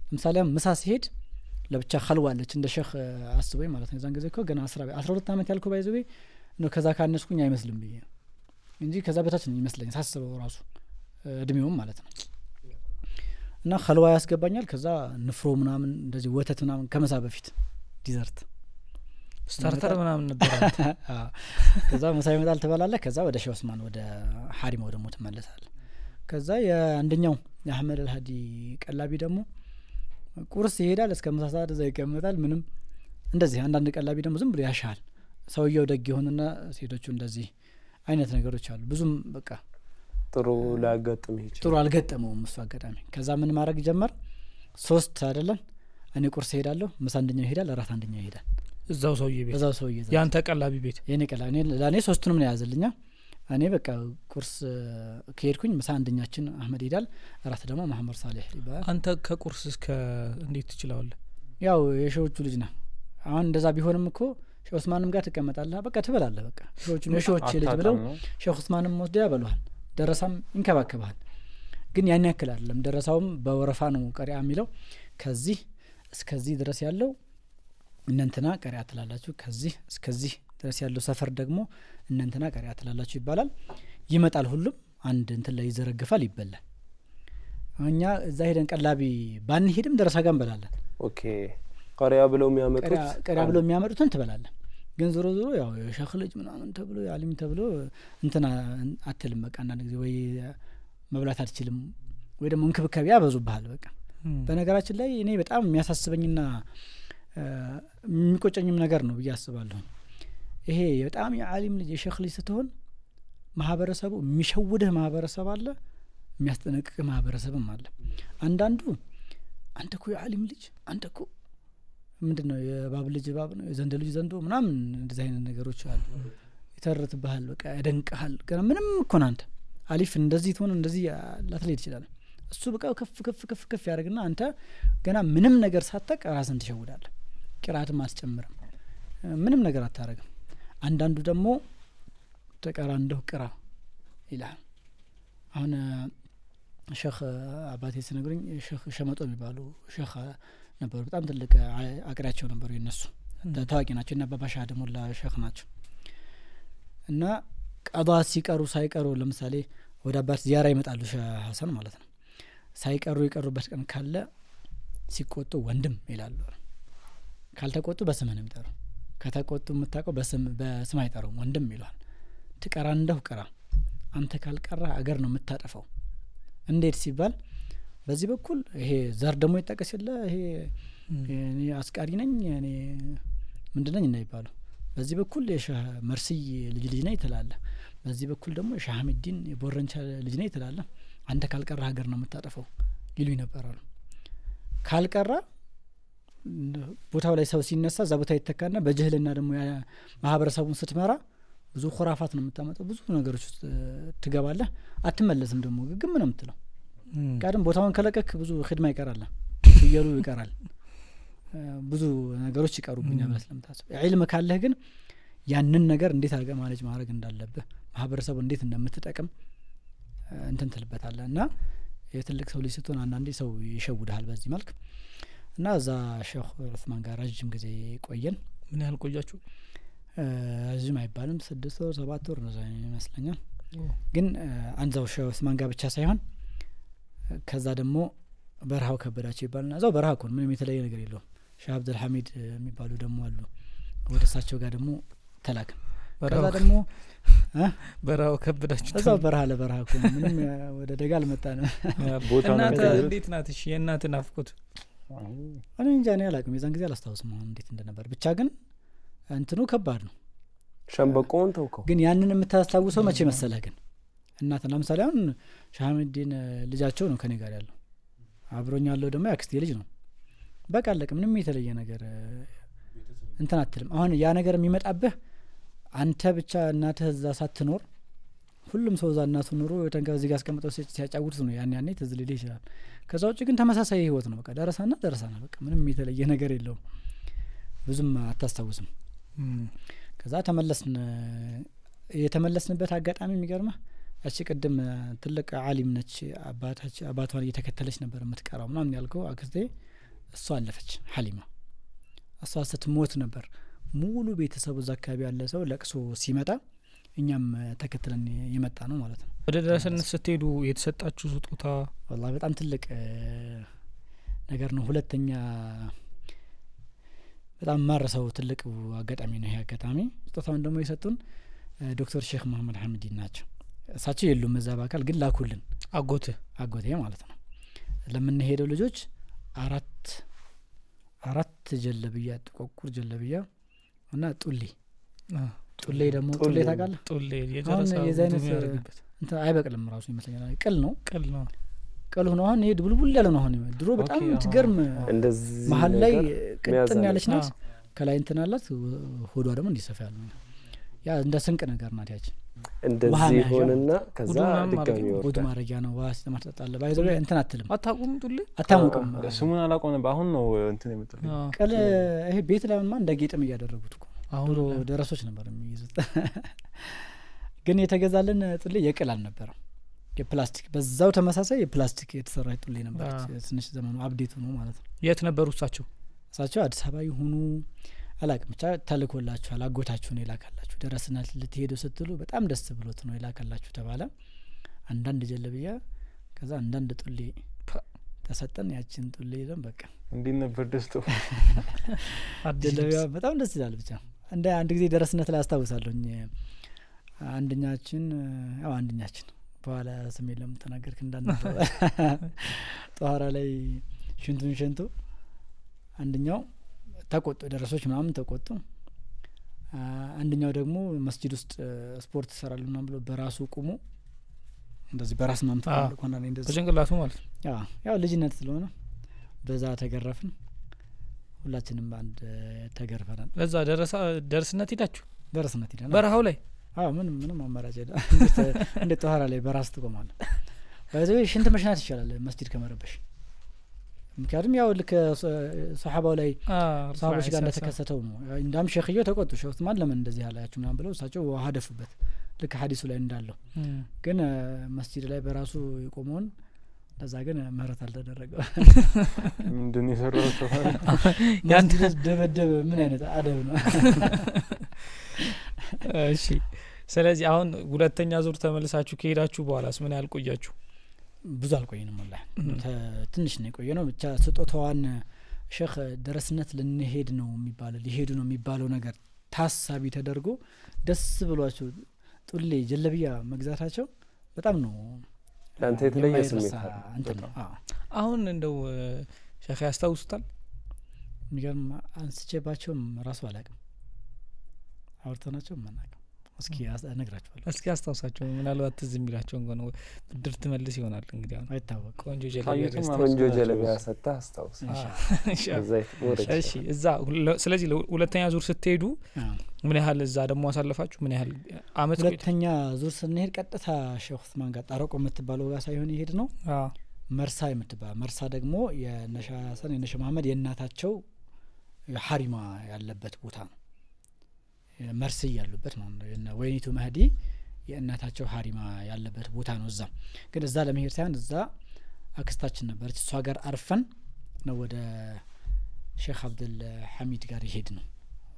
ለምሳሌ ምሳ ሲሄድ ለብቻ ኸልዋለች እንደ ሼህ አስበኝ ማለት ነው። ዛን ጊዜ እኮ ገና 12 አመት ያልኩ ባይዘው ነው። ከዛ ካነስኩኝ አይመስልም ብዬ እንጂ ከዛ በታች ነው ይመስለኝ ሳስበው ራሱ እድሜውም ማለት ነው። እና ኸልዋ ያስገባኛል። ከዛ ንፍሮ ምናምን እንደዚህ ወተት ምናምን ከመሳ በፊት ዲዘርት ስታርተር ምናምን ነበር። ከዛ ምሳ ይመጣል ትበላለህ። ከዛ ወደ ሼህ ኡስማን ወደ ሐሪማው ደግሞ ትመለሳለህ። ከዛ የአንደኛው የአህመድ አልሃዲ ቀላቢ ደግሞ ቁርስ ይሄዳል እስከ ምሳ ሰዓት እዛ ይቀመጣል። ምንም እንደዚህ አንዳንድ ቀላቢ ደግሞ ዝም ብሎ ያሻል። ሰውየው ደግ ይሆንና ሴቶቹ እንደዚህ አይነት ነገሮች አሉ። ብዙም በቃ ጥሩ ላጋጥም ይችላል። ጥሩ አልገጠመውም እሱ አጋጣሚ። ከዛ ምን ማድረግ ጀመር? 3 አይደለም እኔ ቁርስ ሄዳለሁ፣ ምሳ አንደኛው ይሄዳል፣ እራት አንደኛው ይሄዳል። እዛው ሰውዬ ቤት ያንተ ቀላቢ ቤት የኔ ቀላቢ ለኔ ሶስቱንም ነው ያዘልኛ። እኔ በቃ ቁርስ ከሄድኩኝ ምሳ አንደኛችን አህመድ ይሄዳል፣ እራት ደግሞ መሐመድ ሳሌህ ይባላል። አንተ ከቁርስ እስከ እንዴት ትችላለህ? ያው የሾቹ ልጅ ነህ። አሁን እንደዛ ቢሆንም እኮ ሼህ ኡስማንም ጋር ትቀመጣለህ፣ በቃ ትበላለህ። በቃ የሾች ልጅ ብለው ሼህ ኡስማንም ወስደው ያበሉሃል፣ ደረሳም ይንከባከባል። ግን ያን ያክል አይደለም። ደረሳውም በወረፋ ነው ቀሪያ የሚለው። ከዚህ እስከዚህ ድረስ ያለው እናንተና ቀሪያ ትላላችሁ፣ ከዚህ እስከዚህ ድረስ ያለው ሰፈር ደግሞ እናንተና ቀሪያ ትላላችሁ ይባላል። ይመጣል ሁሉም አንድ እንትን ላይ ይዘረግፋል፣ ይበላል። እኛ እዛ ሄደን ቀላቢ ባንሄድም ደረሳ ጋር እንበላለን። ኦኬ ቀሪያ ብለው የሚያመጡትን ትበላለን። ግን ዞሮ ዞሮ ያው የሼህ ልጅ ምናምን ተብሎ የአሊም ተብሎ እንትና አትልም። በቃ አንዳንድ ጊዜ ወይ መብላት አትችልም ወይ ደግሞ እንክብካቤ ያበዙብሃል። በቃ በነገራችን ላይ እኔ በጣም የሚያሳስበኝና የሚቆጨኝም ነገር ነው ብዬ አስባለሁ። ይሄ በጣም የአሊም ልጅ የሼህ ልጅ ስትሆን ማህበረሰቡ የሚሸውድህ ማህበረሰብ አለ፣ የሚያስጠነቅቅህ ማህበረሰብም አለ። አንዳንዱ አንተ እኮ የአሊም ልጅ አንተ እኮ ምንድነው የባብ ልጅ ባብ ነው የዘንድ ልጅ ዘንዶ ምናምን እንደዚህ አይነት ነገሮች አሉ። ይተርትብሃል፣ በቃ ያደንቅሃል። ገና ምንም እኮ ነው አንተ አሊፍ እንደዚህ ትሆን እንደዚህ ላትለይ ትችላለህ። እሱ በቃ ከፍ ያደርግና አንተ ገና ምንም ነገር ሳታቅ ራስን ትሸውዳለህ። ቅራአትም አስጨምርም ምንም ነገር አታረግም። አንዳንዱ ደግሞ ተቀራ እንደው ቅራ ይላል። አሁን ሼህ አባቴ ሲነግሩኝ ሼህ ሸመጦ የሚባሉ ሼህ ነበሩ። በጣም ትልቅ አቅራቸው ነበሩ። የነሱ ታዋቂ ናቸው እና አባባሻ ደሞላ ሼህ ናቸው። እና ቀዷ ሲቀሩ ሳይቀሩ ለምሳሌ ወደ አባት ዚያራ ይመጣሉ ሼህ ሀሰን ማለት ነው። ሳይቀሩ የቀሩበት ቀን ካለ ሲቆጡ ወንድም ይላሉ። ካልተቆጡ በስም ነው የሚጠሩ። ከተቆጡ የምታውቀው በስም አይጠሩም፣ ወንድም ይሏል። ትቀራ እንደው ቅራ፣ አንተ ካልቀራ አገር ነው የምታጠፋው። እንዴት ሲባል በዚህ በኩል ይሄ ዘር ደግሞ ይጠቀስ የለ ይሄ እኔ አስቃሪ ነኝ እኔ ምንድነኝ እና ይባሉ በዚህ በኩል የሼህ መርሲ ልጅ ነኝ ትላለህ በዚህ በኩል ደግሞ የሼህ አህመዲን የቦረንቻ ልጅ ነኝ ትላለህ አንተ ካልቀራ ሀገር ነው የምታጠፈው ይሉኝ ነበር አሉ ካልቀራ ቦታው ላይ ሰው ሲነሳ እዛ ቦታ ይተካና በጅህልና ደግሞ ማህበረሰቡን ስትመራ ብዙ ኹራፋት ነው የምታመጣው ብዙ ነገሮች ውስጥ ትገባለህ አትመለስም ደግሞ ግግም ነው የምትለው ቀደም ቦታውን ከለቀክ ብዙ ኺድማ ይቀራል ይየሉ ይቀራል ብዙ ነገሮች ይቀሩብኛል ማለት ለምታስብ ዒልም ካለህ ግን ያንን ነገር እንዴት አድርገህ ማኔጅ ማድረግ እንዳለብህ ማህበረሰቡ እንዴት እንደምትጠቅም እንትን ትልበታለህ እና የትልቅ ሰው ልጅ ስትሆን አንዳንዴ ሰው ይሸውዳል በዚህ መልክ እና እዛ ሼህ ዑስማን ጋር ረጅም ጊዜ ቆየን ምን ያህል ቆያችሁ ረጅም አይባልም 6 ወር 7 ወር ነው ይመስለኛል ግን አንዛው ሼህ ዑስማን ጋር ብቻ ሳይሆን ከዛ ደግሞ በረሃው ከበዳቸው ይባልና እዛው በረሃ ኮን ምንም የተለየ ነገር የለውም ሼህ አብዱል ሐሚድ የሚባሉ ደግሞ አሉ ወደሳቸው ጋር ደግሞ ተላክን ከዛ ደግሞ በረሃው ከበዳችሁ እዛው በረሃ ለበረሃ ኮን ምንም ወደ ደጋ አልመጣንም እናንተ እንዴት ናት እሺ የእናት ናፍቆት እኔ እንጃ እኔ አላውቅም የዛን ጊዜ አላስታውስም አሁን እንዴት እንደነበር ብቻ ግን እንትኑ ከባድ ነው ሸምበቆውን ተውከው ግን ያንን የምታስታውሰው መቼ መሰለህ ግን እናት ለምሳሌ አሁን ሼህ አህመዲን ልጃቸው ነው ከኔ ጋር ያለው አብሮኝ ያለው ደግሞ ያክስቴ ልጅ ነው በቃ አለቀ ምንም የተለየ ነገር እንትን አትልም አሁን ያ ነገር የሚመጣብህ አንተ ብቻ እናትህ እዛ ሳትኖር ሁሉም ሰው እዛ እናቱ ኑሮ ወተንጋ እዚህ ጋር አስቀምጠው ሲያጫውቱት ነው ያኔ ትዝ ሊልህ ይችላል ከዛ ውጭ ግን ተመሳሳይ ህይወት ነው በቃ ደረሳና በቃ ምንም የተለየ ነገር የለውም ብዙም አታስታውስም ከዛ ተመለስን የተመለስንበት አጋጣሚ የሚገርመህ እሺ ቅድም ትልቅ ዓሊም ነች አባቷን እየተከተለች ነበር የምትቀራው ምናምን ያልከው አክስቴ እሷ አለፈች ሐሊማ እሷ ስትሞት ነበር ሙሉ ቤተሰቡ እዛ አካባቢ ያለ ሰው ለቅሶ ሲመጣ እኛም ተከትለን የመጣ ነው ማለት ነው ወደ ደረሰነት ስትሄዱ የተሰጣችሁ ስጦታ والله በጣም ትልቅ ነገር ነው ሁለተኛ በጣም ማረሰው ትልቅ አጋጣሚ ነው ይሄ አጋጣሚ ስጦታውን ደግሞ የሰጡን ዶክተር ሼክ መሐመድ ሐሚዲን ናቸው እሳቸው የሉም እዛ በአካል ግን ላኩልን አጎቴ ማለት ነው ለምን ሄደው ልጆች አራት ጀለብያ ጥቆቁር ጀለብያ እና ጡሌ ደግሞ ጡሌ ታውቃለህ ጡሌ የዘረሰው ያረግበት እንት አይበቅልም ራሱ ይመስለኛል ቅል ሆኖ አሁን ይሄ ድብልብል ያለ ነው አሁን ድሮ በጣም ትገርም እንደዚህ መሀል ላይ ቅጥን ያለች ናት ከላይ እንትን አላት ሆዷ ደግሞ እንዲሰፋ ያለ ነው ያ እንደ ስንቅ ነገር ናት ያቺ እንደዚህ ሆነና ከዛ ድጋሚ ወደ ማረጃ ነው ዋስ ተማርጣጣለ ባይዘው እንትን አትልም አታቁም ጡሌ አታሙቅም ስሙን አላቆነ አሁን ነው እንትን የምትል ቅል ይሄ ቤት ላይ እንደ ጌጥም እያደረጉት እኮ አሁን ደረሶች ነበር የሚይዙት ግን የተገዛልን ጡሌ የቅል አልነበረም የፕላስቲክ በዛው ተመሳሳይ የፕላስቲክ የተሰራ ጡሌ ነበር ትንሽ ዘመኑ አፕዴት ነው ማለት ነው የት ነበሩ እሳቸው አዲስ አበባ ይሁኑ አላቅም ብቻ ተልኮላችኋል አጎታችሁ ነው ይላካላችሁ ደረስናል ልትሄዱ ስትሉ በጣም ደስ ብሎት ነው ይላካላችሁ ተባለ አንዳንድ ጀለብያ ከዛ አንዳንድ ጡሌ ተሰጠን ያችን ጡሌ ይዘን በቃ እንዴት ነበር ደስታው ጀለብያ በጣም ደስ ይላል ብቻ እንደ አንድ ጊዜ ደረስነት ላይ አስታውሳለሁኝ አንደኛችን በኋላ ስም የለም ተናገርክ እንዳንነበረ ጧራ ላይ ሽንቱን ሸንቶ አንደኛው ተቆጡ ደረሶች ምናምን ተቆጡ አንደኛው ደግሞ መስጂድ ውስጥ ስፖርት ይሰራል ምናምን ብሎ በራሱ ቆሞ እንደዚህ በራስ ማምጣት ቆንጆ ነው እንደዚህ በጭንቅላቱ ማለት ያው ልጅነት ስለሆነ በዛ ተገረፍን ሁላችንም አንድ ተገርፈናል ለዛ ደረስነት ሄዳችሁ በረሃው ላይ ምንም አማራጭ አይደለም እንደ ጧራ ላይ በራስ ተቆማለህ ባይዘው ሽንት መሽናት ይችላል መስጂድ ከመረበሽ ምክንያቱም ያው ልክ ሱሐባው ላይ ሱሐቦች ጋር እንደተከሰተው ነው እንዳም ሼኽዮ ተቆጡ ሼህ ዑስማን ለምን እንደዚህ ያላችሁ ምናምን ብለው እሳቸው ወሃደፉበት ልክ ሐዲሱ ላይ እንዳለው ግን መስጂድ ላይ በራሱ የቆመውን ለዛ ግን ምህረት አልተደረገው ምንድን ይሰራው ተፋራ ያን ደበደበ ምን አይነት አደብ ነው እሺ ስለዚህ አሁን ሁለተኛ ዙር ተመልሳችሁ ከሄዳችሁ በኋላስ ምን ያህል ቆያችሁ ብዙ አልቆየንም ወላሂ ትንሽ ነው የቆየነው ብቻ ስጦታዋን ሼክ ደረስነት ልንሄድ ነው የሚባለው ሊሄዱ ነው የሚባለው ነገር ታሳቢ ተደርጎ ደስ ብሏቸው ጡሌ ጀለብያ መግዛታቸው በጣም ነው አንተ የተለየ ስሜት ነው አሁን እንደው ሼክ ያስታውሱታል የሚገርም አንስቼባቸውም ራሱ አላውቅም አውርተናቸው ማናቀም እስኪ እነግራቸዋለሁ። እስኪ አስታውሳቸው ምናልባት ትዝ የሚላቸው እንኳን ብድር ትመልስ ይሆናል እንግዲህ አሁን አይታወቅ ቆንጆ ጀለቢያ ሰጣ አስታውስ። እሺ እዛ ስለዚህ ሁለተኛ ዙር ስትሄዱ ምን ያህል እዛ ደግሞ አሳለፋችሁ? ምን ያህል አመት? ሁለተኛ ዙር ስንሄድ ቀጥታ ሼህ ኡስማን ጋር ጣረቆ የምትባለው ጋር ሳይሆን ይሄድ ነው መርሳ የምትባል መርሳ ደግሞ የነሻ ሀሰን የነሻ መሐመድ የእናታቸው ሐሪማ ያለበት ቦታ ነው። መርሲ ያሉበት ማለት ነው። እና ወይኒቱ መህዲ የእናታቸው ሐሪማ ያለበት ቦታ ነው። እዛ ግን እዛ ለመሄድ ሳይሆን እዛ አክስታችን ነበረች እሷ ጋር አርፈን ነው ወደ ሼክ አብዱል ሐሚድ ጋር ይሄድ ነው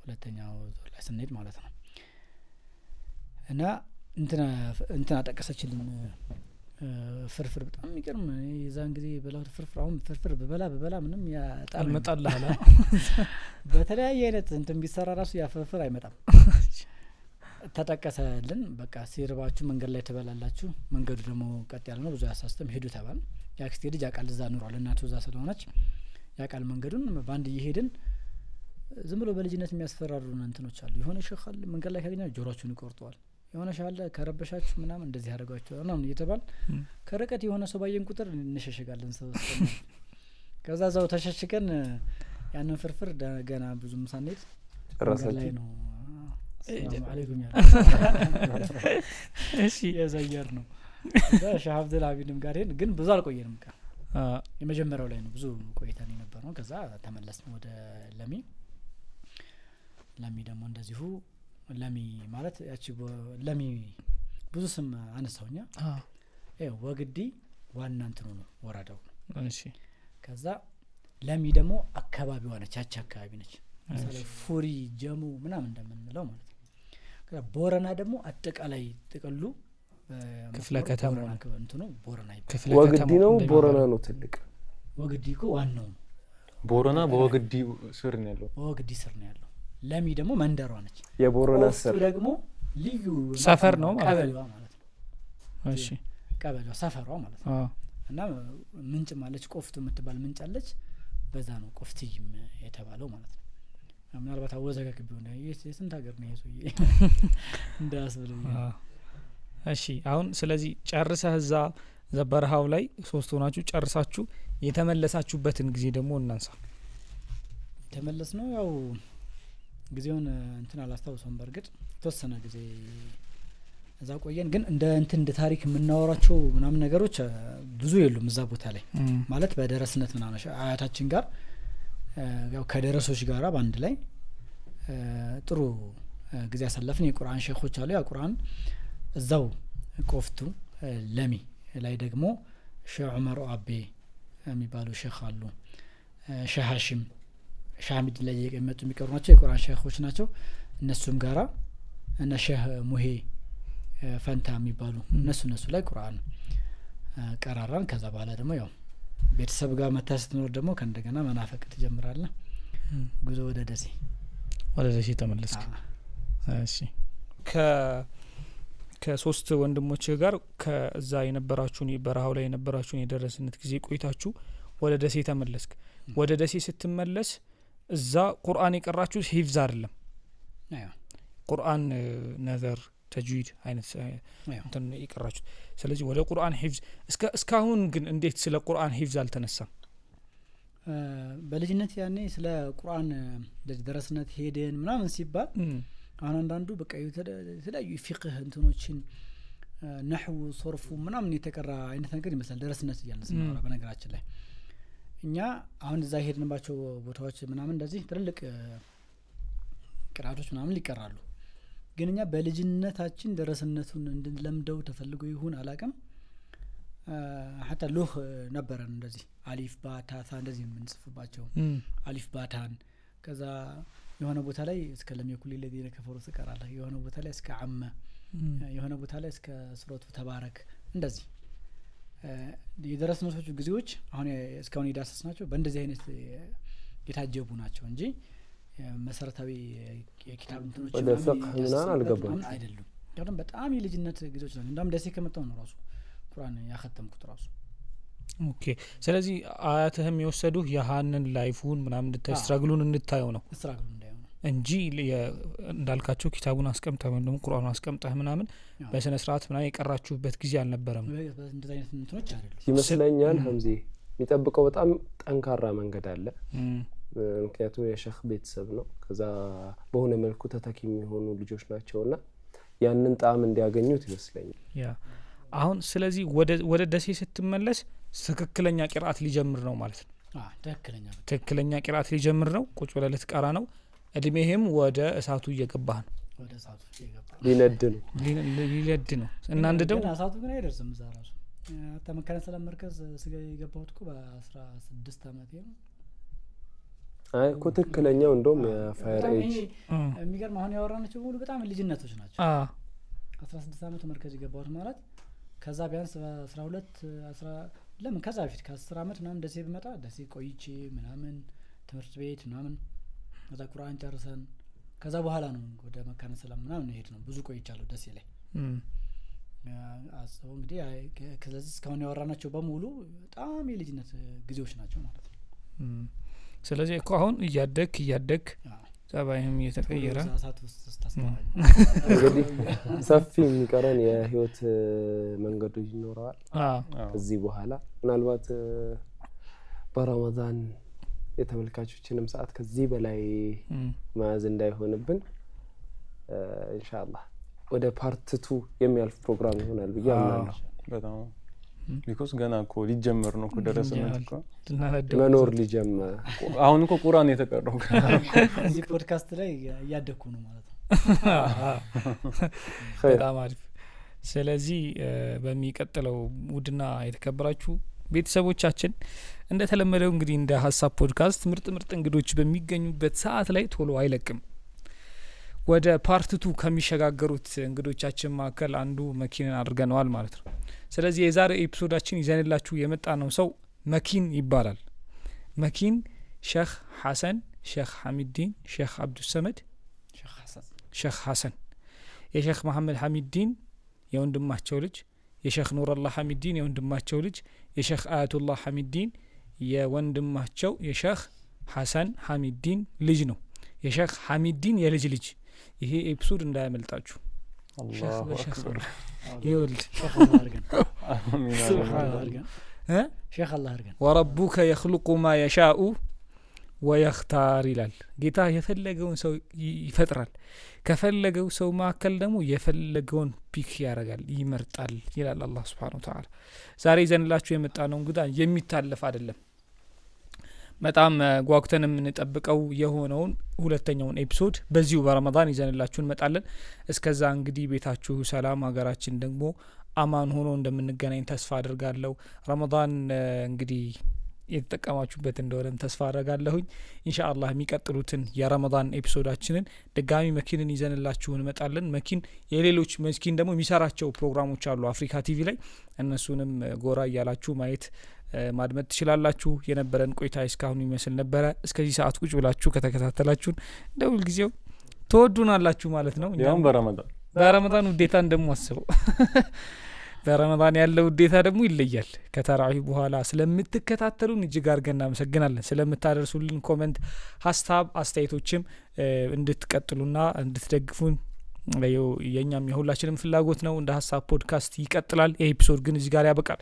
ሁለተኛው ዙር ላይ ስንሄድ ማለት ነው። እና እንትና ጠቀሰችልን ፍርፍር በጣም የሚገርም የዛን ጊዜ በላው ፍርፍር አሁን ፍርፍር በበላ ምንም ያጣል መጣልሃል በተለያየ አይነት እንትን ቢሰራ ራሱ ያ ፍርፍር አይመጣም። ተጠቀሰልን በቃ ሲርባችሁ መንገድ ላይ ትበላላችሁ፣ መንገዱ ደግሞ ቀጥ ያለ ነው ብዙ ያሳስተም ሄዱ ተባል። ያክስቴ ልጅ ያቃል እዛ ኑሯል እናቱ እዛ ስለሆነች ያቃል መንገዱን ባንድ እየሄድን ዝም ብሎ በልጅነት የሚያስፈራሩን እንትኖች አሉ። የሆነ ሸኻል መንገድ ላይ ካገኘ ጆሮአችሁን ይቆርጠዋል፣ የሆነ ሻለ ከረበሻችሁ ምናምን እንደዚህ ያደርጋችሁ ምናምን እየተባል ከርቀት የሆነ ሰው ባየን ቁጥር እንሸሸጋለን። ሰው ከዛ ዛው ተሸሽገን ያንን ፍርፍር ገና ብዙም ሳንሄድ ላይ ነው ሰላም አለይኩም ያ እሺ የዘየር ነው። ሼህ አብዱል ሐሚድም ጋር ግን ብዙ አልቆየንም። የመጀመሪያው ላይ ነው ብዙ ቆይተን የነበረው። ከዛ ተመለስን ወደ ለሚ ደግሞ እንደዚሁ ለሚ ማለት ያቺ ለሚ ብዙ ስም አነሳውኛ ወግዲ ዋና እንትኑ ነው ወራዳው። እሺ ከዛ ለሚ ደግሞ አካባቢዋ ነች ያቺ አካባቢ ነች። ለምሳሌ ፉሪ ጀሙ ምናምን እንደምንለው ማለት ነው። ከዛ ቦረና ደግሞ አጠቃላይ ጥቅሉ ክፍለ ከተማ እንትኑ ቦረና ወግዲ ነው። ቦረና ነው ትልቅ ወግዲ እኮ ዋናው ቦረና በወግዲ ስር ነው ያለው። ወግዲ ስር ነው ያለው። ለሚ ደግሞ መንደሯ ነች። የቦረና ስር ደግሞ ልዩ ሰፈር ነው ቀበሌዋ ማለት ነው። እሺ ቀበሌዋ ሰፈሯ ማለት ነው። እና ምንጭ ማለች ቆፍቱ የምትባል ምንጭ አለች። በዛ ነው ቆፍቲም የተባለው ማለት ነው። ምናልባት አወዛጋግብ ቢሆን የስንት ሀገር ነው ይሄ እንዳያስብልኝ። እሺ አሁን ስለዚህ ጨርሰህ እዛ ዘበረሃው ላይ ሶስት ሆናችሁ ጨርሳችሁ የተመለሳችሁበትን ጊዜ ደግሞ እናንሳ። የተመለስ ነው ያው ጊዜውን እንትን አላስታውሰውም። በርግጥ ተወሰነ ጊዜ እዛ ቆየን። ግን እንደ ታሪክ የምናወራቸው ምናምን ነገሮች ብዙ የሉም እዛ ቦታ ላይ ማለት በደረስነት ምናምን አያታችን ጋር ያው ከደረሶች ጋር ባንድ ላይ ጥሩ ጊዜ ያሳለፍን። የቁርአን ሼኾች አሉ። ያ ቁርአን እዛው ቆፍቱ ለሚ ላይ ደግሞ ሼህ ዑመር አቤ የሚባሉ ሼኽ አሉ። ሼህ ሀሽም ሻሚድ ላይ የመጡ የሚቀሩ ናቸው። የቁርአን ሼኾች ናቸው። እነሱም ጋራ እና ሼህ ሙሄ ፈንታ የሚባሉ እነሱ ላይ ቁርአን ቀራራን። ከዛ በኋላ ደግሞ ያው ቤተሰብ ጋር መታስ ትኖር ደግሞ ከእንደገና መናፈቅ ትጀምራለህ። ጉዞ ወደ ደሴ ተመለስክ። እሺ ከሶስት ወንድሞች ጋር ከዛ የነበራችሁን በረሃው ላይ የነበራችሁን የደረስነት ጊዜ ቆይታችሁ ወደ ደሴ ተመለስክ። ወደ ደሴ ስትመለስ እዛ ቁርአን የቀራችሁ ሂፍዝ አይደለም ቁርአን ነዘር ተጅዊድ አይነት እንትን የቀራችሁ። ስለዚህ ወደ ቁርአን ሂፍዝ እስካሁን ግን እንዴት ስለ ቁርአን ሂፍዝ አልተነሳም? በልጅነት ያኔ ስለ ቁርአን ደረስነት ሄደን ምናምን ሲባል አሁን አንዳንዱ በቃ የተለያዩ ፊቅህ እንትኖችን ነህው ሶርፉ ምናምን የተቀራ አይነት ነገር ይመስላል ደረስነት እያልን ስናወራ። በነገራችን ላይ እኛ አሁን እዛ ሄድንባቸው ቦታዎች ምናምን እንደዚህ ትልልቅ ቅራቶች ምናምን ሊቀራሉ። ግን እኛ በልጅነታችን ደረስነቱን እንድንለምደው ተፈልጎ ይሁን አላቅም ሀታ ሎህ ነበረን እንደዚህ አሊፍ ባታ ታ እንደዚህ የምንጽፍባቸው አሊፍ ባታን። ከዛ የሆነ ቦታ ላይ እስከ ለሚኩል ለዲነ ከፈሩ ተቀራለህ፣ የሆነ ቦታ ላይ እስከ አመ፣ የሆነ ቦታ ላይ እስከ ሱረቱ ተባረክ። እንደዚህ የደረስነቶቹ ጊዜዎች አሁን እስካሁን የዳሰስናቸው በእንደዚህ አይነት የታጀቡ ናቸው እንጂ መሰረታዊ የኪታብ እንትኖች ወደ ፍቅህ ምናምን አልገባም አይደሉም። ያው በጣም የልጅነት ጊዜዎች ናቸው። እንደውም ደሴ ከመጣሁ ነው ራሱ ቁርአን ያختمኩት ራሱ። ኦኬ ስለዚህ አያትህም የወሰዱህ ያሃንን ላይፉን ምናምን እንድታይ ስትራግሉን እንድታየው ነው። ስትራግሉን እንዳየው ነው እንጂ እንዳልካቸው ኪታቡን አስቀምጠህ ወይም ደግሞ ቁርአኑን አስቀምጠህ ምናምን በስነ ስርዓት ምናምን የቀራችሁበት ጊዜ አልነበረም። እንደዚህ አይነት እንትኖች አይደሉም ይመስለኛል። ሀምዚ የሚጠብቀው በጣም ጠንካራ መንገድ አለ። ምክንያቱም የሼክ ቤተሰብ ነው። ከዛ በሆነ መልኩ ተተኪ የሚሆኑ ልጆች ናቸውና ያንን ጣም እንዲያገኙት ይመስለኛል። ያ አሁን ስለዚህ ወደ ደሴ ስትመለስ ትክክለኛ ቂራአት ሊጀምር ነው ማለት ነው። ትክክለኛ ቂራአት ሊጀምር ነው። ቁጭ ብለህ ልትቀራ ነው። እድሜህም ወደ እሳቱ እየገባህ ነው። ወደ እሳቱ እየገባህ ሊነድ ነው እና እንደው እሳቱ ግን አይደርስም። እዛ ራሱ ተመከረን ሰላም መርከዝ ስጋ የገባሁት እኮ በ16 አመቴ ነው። አይ እኮ ትክክለኛው እንደውም የፋየር ኤጅ የሚገርም አሁን ያወራናቸው ሁሉ በጣም ልጅነቶች ናቸው። 16 አመት መርከዝ የገባሁት ማለት ከዛ ቢያንስ 12 ለምን ከዛ በፊት ከ10 አመት ምናምን ደሴ ብመጣ ደሴ ቆይቼ ምናምን ትምህርት ቤት ምናምን ከዛ ቁርአን ጨርሰን ከዛ በኋላ ነው ወደ መካነ ሰላም ምናምን ሄድ ነው። ብዙ ቆይቻለሁ ደሴ ላይ። አሰው እንግዲህ ከዚህ እስካሁን ያወራናቸው በሙሉ በጣም የልጅነት ጊዜዎች ናቸው ማለት ነው። ስለዚህ እኮ አሁን እያደግ ጸባይህም እየተቀየረ እንግዲህ ሰፊ የሚቀረን የህይወት መንገዶች ይኖራል እዚህ በኋላ። ምናልባት በረመዳን የተመልካቾችንም ሰዓት ከዚህ በላይ መያዝ እንዳይሆንብን ኢንሻአላህ ወደ ፓርት 2 የሚያልፍ ፕሮግራም ይሆናል ብዬ አምናለሁ። በጣም ቢኮዝ ገና እኮ ሊጀመር ነው እኮ ደረሰን እኮ መኖር ሊጀመር አሁን እኮ ቁርአን የተቀረው እዚህ ፖድካስት ላይ ያደኩ ነው ማለት ነው። በጣም አሪፍ። ስለዚህ በሚቀጥለው ውድና የተከበራችሁ ቤተሰቦቻችን እንደተለመደው እንግዲህ እንደ ሀሳብ ፖድካስት ምርጥ እንግዶች በሚገኙበት ሰዓት ላይ ቶሎ አይለቅም። ወደ ፓርት 2 ከሚሸጋገሩት እንግዶቻችን መካከል አንዱ መኪንን አድርገነዋል ማለት ነው። ስለዚህ የዛሬ ኤፒሶዳችን ይዘንላችሁ የመጣ ነው ሰው መኪን ይባላል። መኪን ሼክ ሐሰን፣ ሼክ ሐሚድዲን፣ ሼክ አብዱሰመድ፣ ሼክ ሐሰን የሼክ መሐመድ ሐሚድዲን የወንድማቸው ልጅ፣ የሼክ ኑረላህ ሐሚድዲን የወንድማቸው ልጅ፣ የሼክ አያቱላህ ሐሚድዲን የወንድማቸው የሼክ ሐሰን ሐሚድዲን ልጅ ነው። የሼክ ሐሚድዲን የልጅ ልጅ። ይሄ ኤፒሶድ እንዳያመልጣችሁ። አላሁ አክበር ይወልድ ሼክ አላህ አርገን ወረቡከ የኽሉቁ ማ የሻኡ ወየኽታር ይላል። ጌታ የፈለገውን ሰው ይፈጥራል። ከፈለገው ሰው መካከል ደግሞ የፈለገውን ፒክ ያደርጋል፣ ይመርጣል ይላል አላህ ሱብሓነሁ ወተዓላ። ዛሬ ይዘንላችሁ የመጣ ነው እንግዳ የሚታለፍ አይደለም። በጣም ጓጉተን የምንጠብቀው የሆነውን ሁለተኛውን ኤፒሶድ በዚሁ በረመዳን ይዘንላችሁ እንመጣለን። እስከዛ እንግዲህ ቤታችሁ ሰላም፣ ሀገራችን ደግሞ አማን ሆኖ እንደምንገናኝ ተስፋ አድርጋለሁ። ረመዳን እንግዲህ የተጠቀማችሁበት እንደሆነም ተስፋ አድርጋለሁኝ። ኢንሻአላህ የሚቀጥሉትን የረመዳን ኤፒሶዳችንን ድጋሚ መኪንን ይዘንላችሁ እንመጣለን። የሌሎች መኪን ደግሞ የሚሰራቸው ፕሮግራሞች አሉ አፍሪካ ቲቪ ላይ። እነሱንም ጎራ እያላችሁ ማየት ማድመጥ ትችላላችሁ። የነበረን ቆይታ እስካሁን ይመስል ነበረ። እስከዚህ ሰዓት ቁጭ ብላችሁ ከተከታተላችሁን እንደ ሁልጊዜው ተወዱናላችሁ ማለት ነው። ያው በረመዳን ውዴታን ደግሞ አስበው። በረመዳን ያለው ውዴታ ደግሞ ይለያል። ከተራዊህ በኋላ ስለምትከታተሉን እጅግ አድርገን እናመሰግናለን። ስለምታደርሱልን ኮሜንት፣ ሀሳብ አስተያየቶችም እንድትቀጥሉና እንድትደግፉን የኛም የሁላችንም ፍላጎት ነው። እንደ ሀሳብ ፖድካስት ይቀጥላል። ይህ ኤፒሶድ ግን እዚህ ጋር ያበቃል።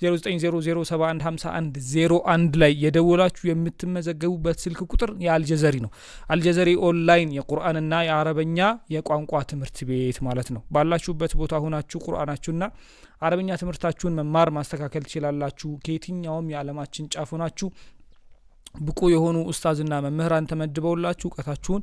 0900715101 ላይ የደወላችሁ የምትመዘገቡበት ስልክ ቁጥር የአልጀዘሪ ነው። አልጀዘሪ ኦንላይን የቁርአንና የአረበኛ የቋንቋ ትምህርት ቤት ማለት ነው። ባላችሁበት ቦታ ሆናችሁ ቁርአናችሁና አረበኛ ትምህርታችሁን መማር ማስተካከል ትችላላችሁ። ከየትኛውም የዓለማችን ጫፍ ሆናችሁ ብቁ የሆኑ ኡስታዝና መምህራን ተመድበውላችሁ እውቀታችሁን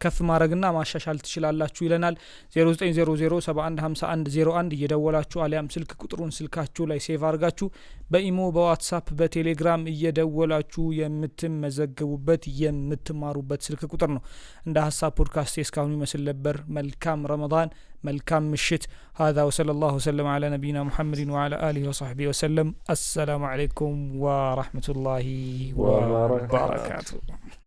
ከፍ ማድረግና ማሻሻል ትችላላችሁ ይለናል። 0900715101 እየደወላችሁ አሊያም ስልክ ቁጥሩን ስልካችሁ ላይ ሴቭ አድርጋችሁ በኢሞ፣ በዋትሳፕ፣ በቴሌግራም እየደወላችሁ የምትመዘገቡበት የምትማሩበት ስልክ ቁጥር ነው። እንደ ሀሳብ ፖድካስት እስካሁን ይመስል ነበር። መልካም ረመዳን፣ መልካም ምሽት። هذا وصلى الله وسلم على نبينا محمد وعلى آله وصحبه وسلم. السلام عليكم ورحمة الله وبركاته.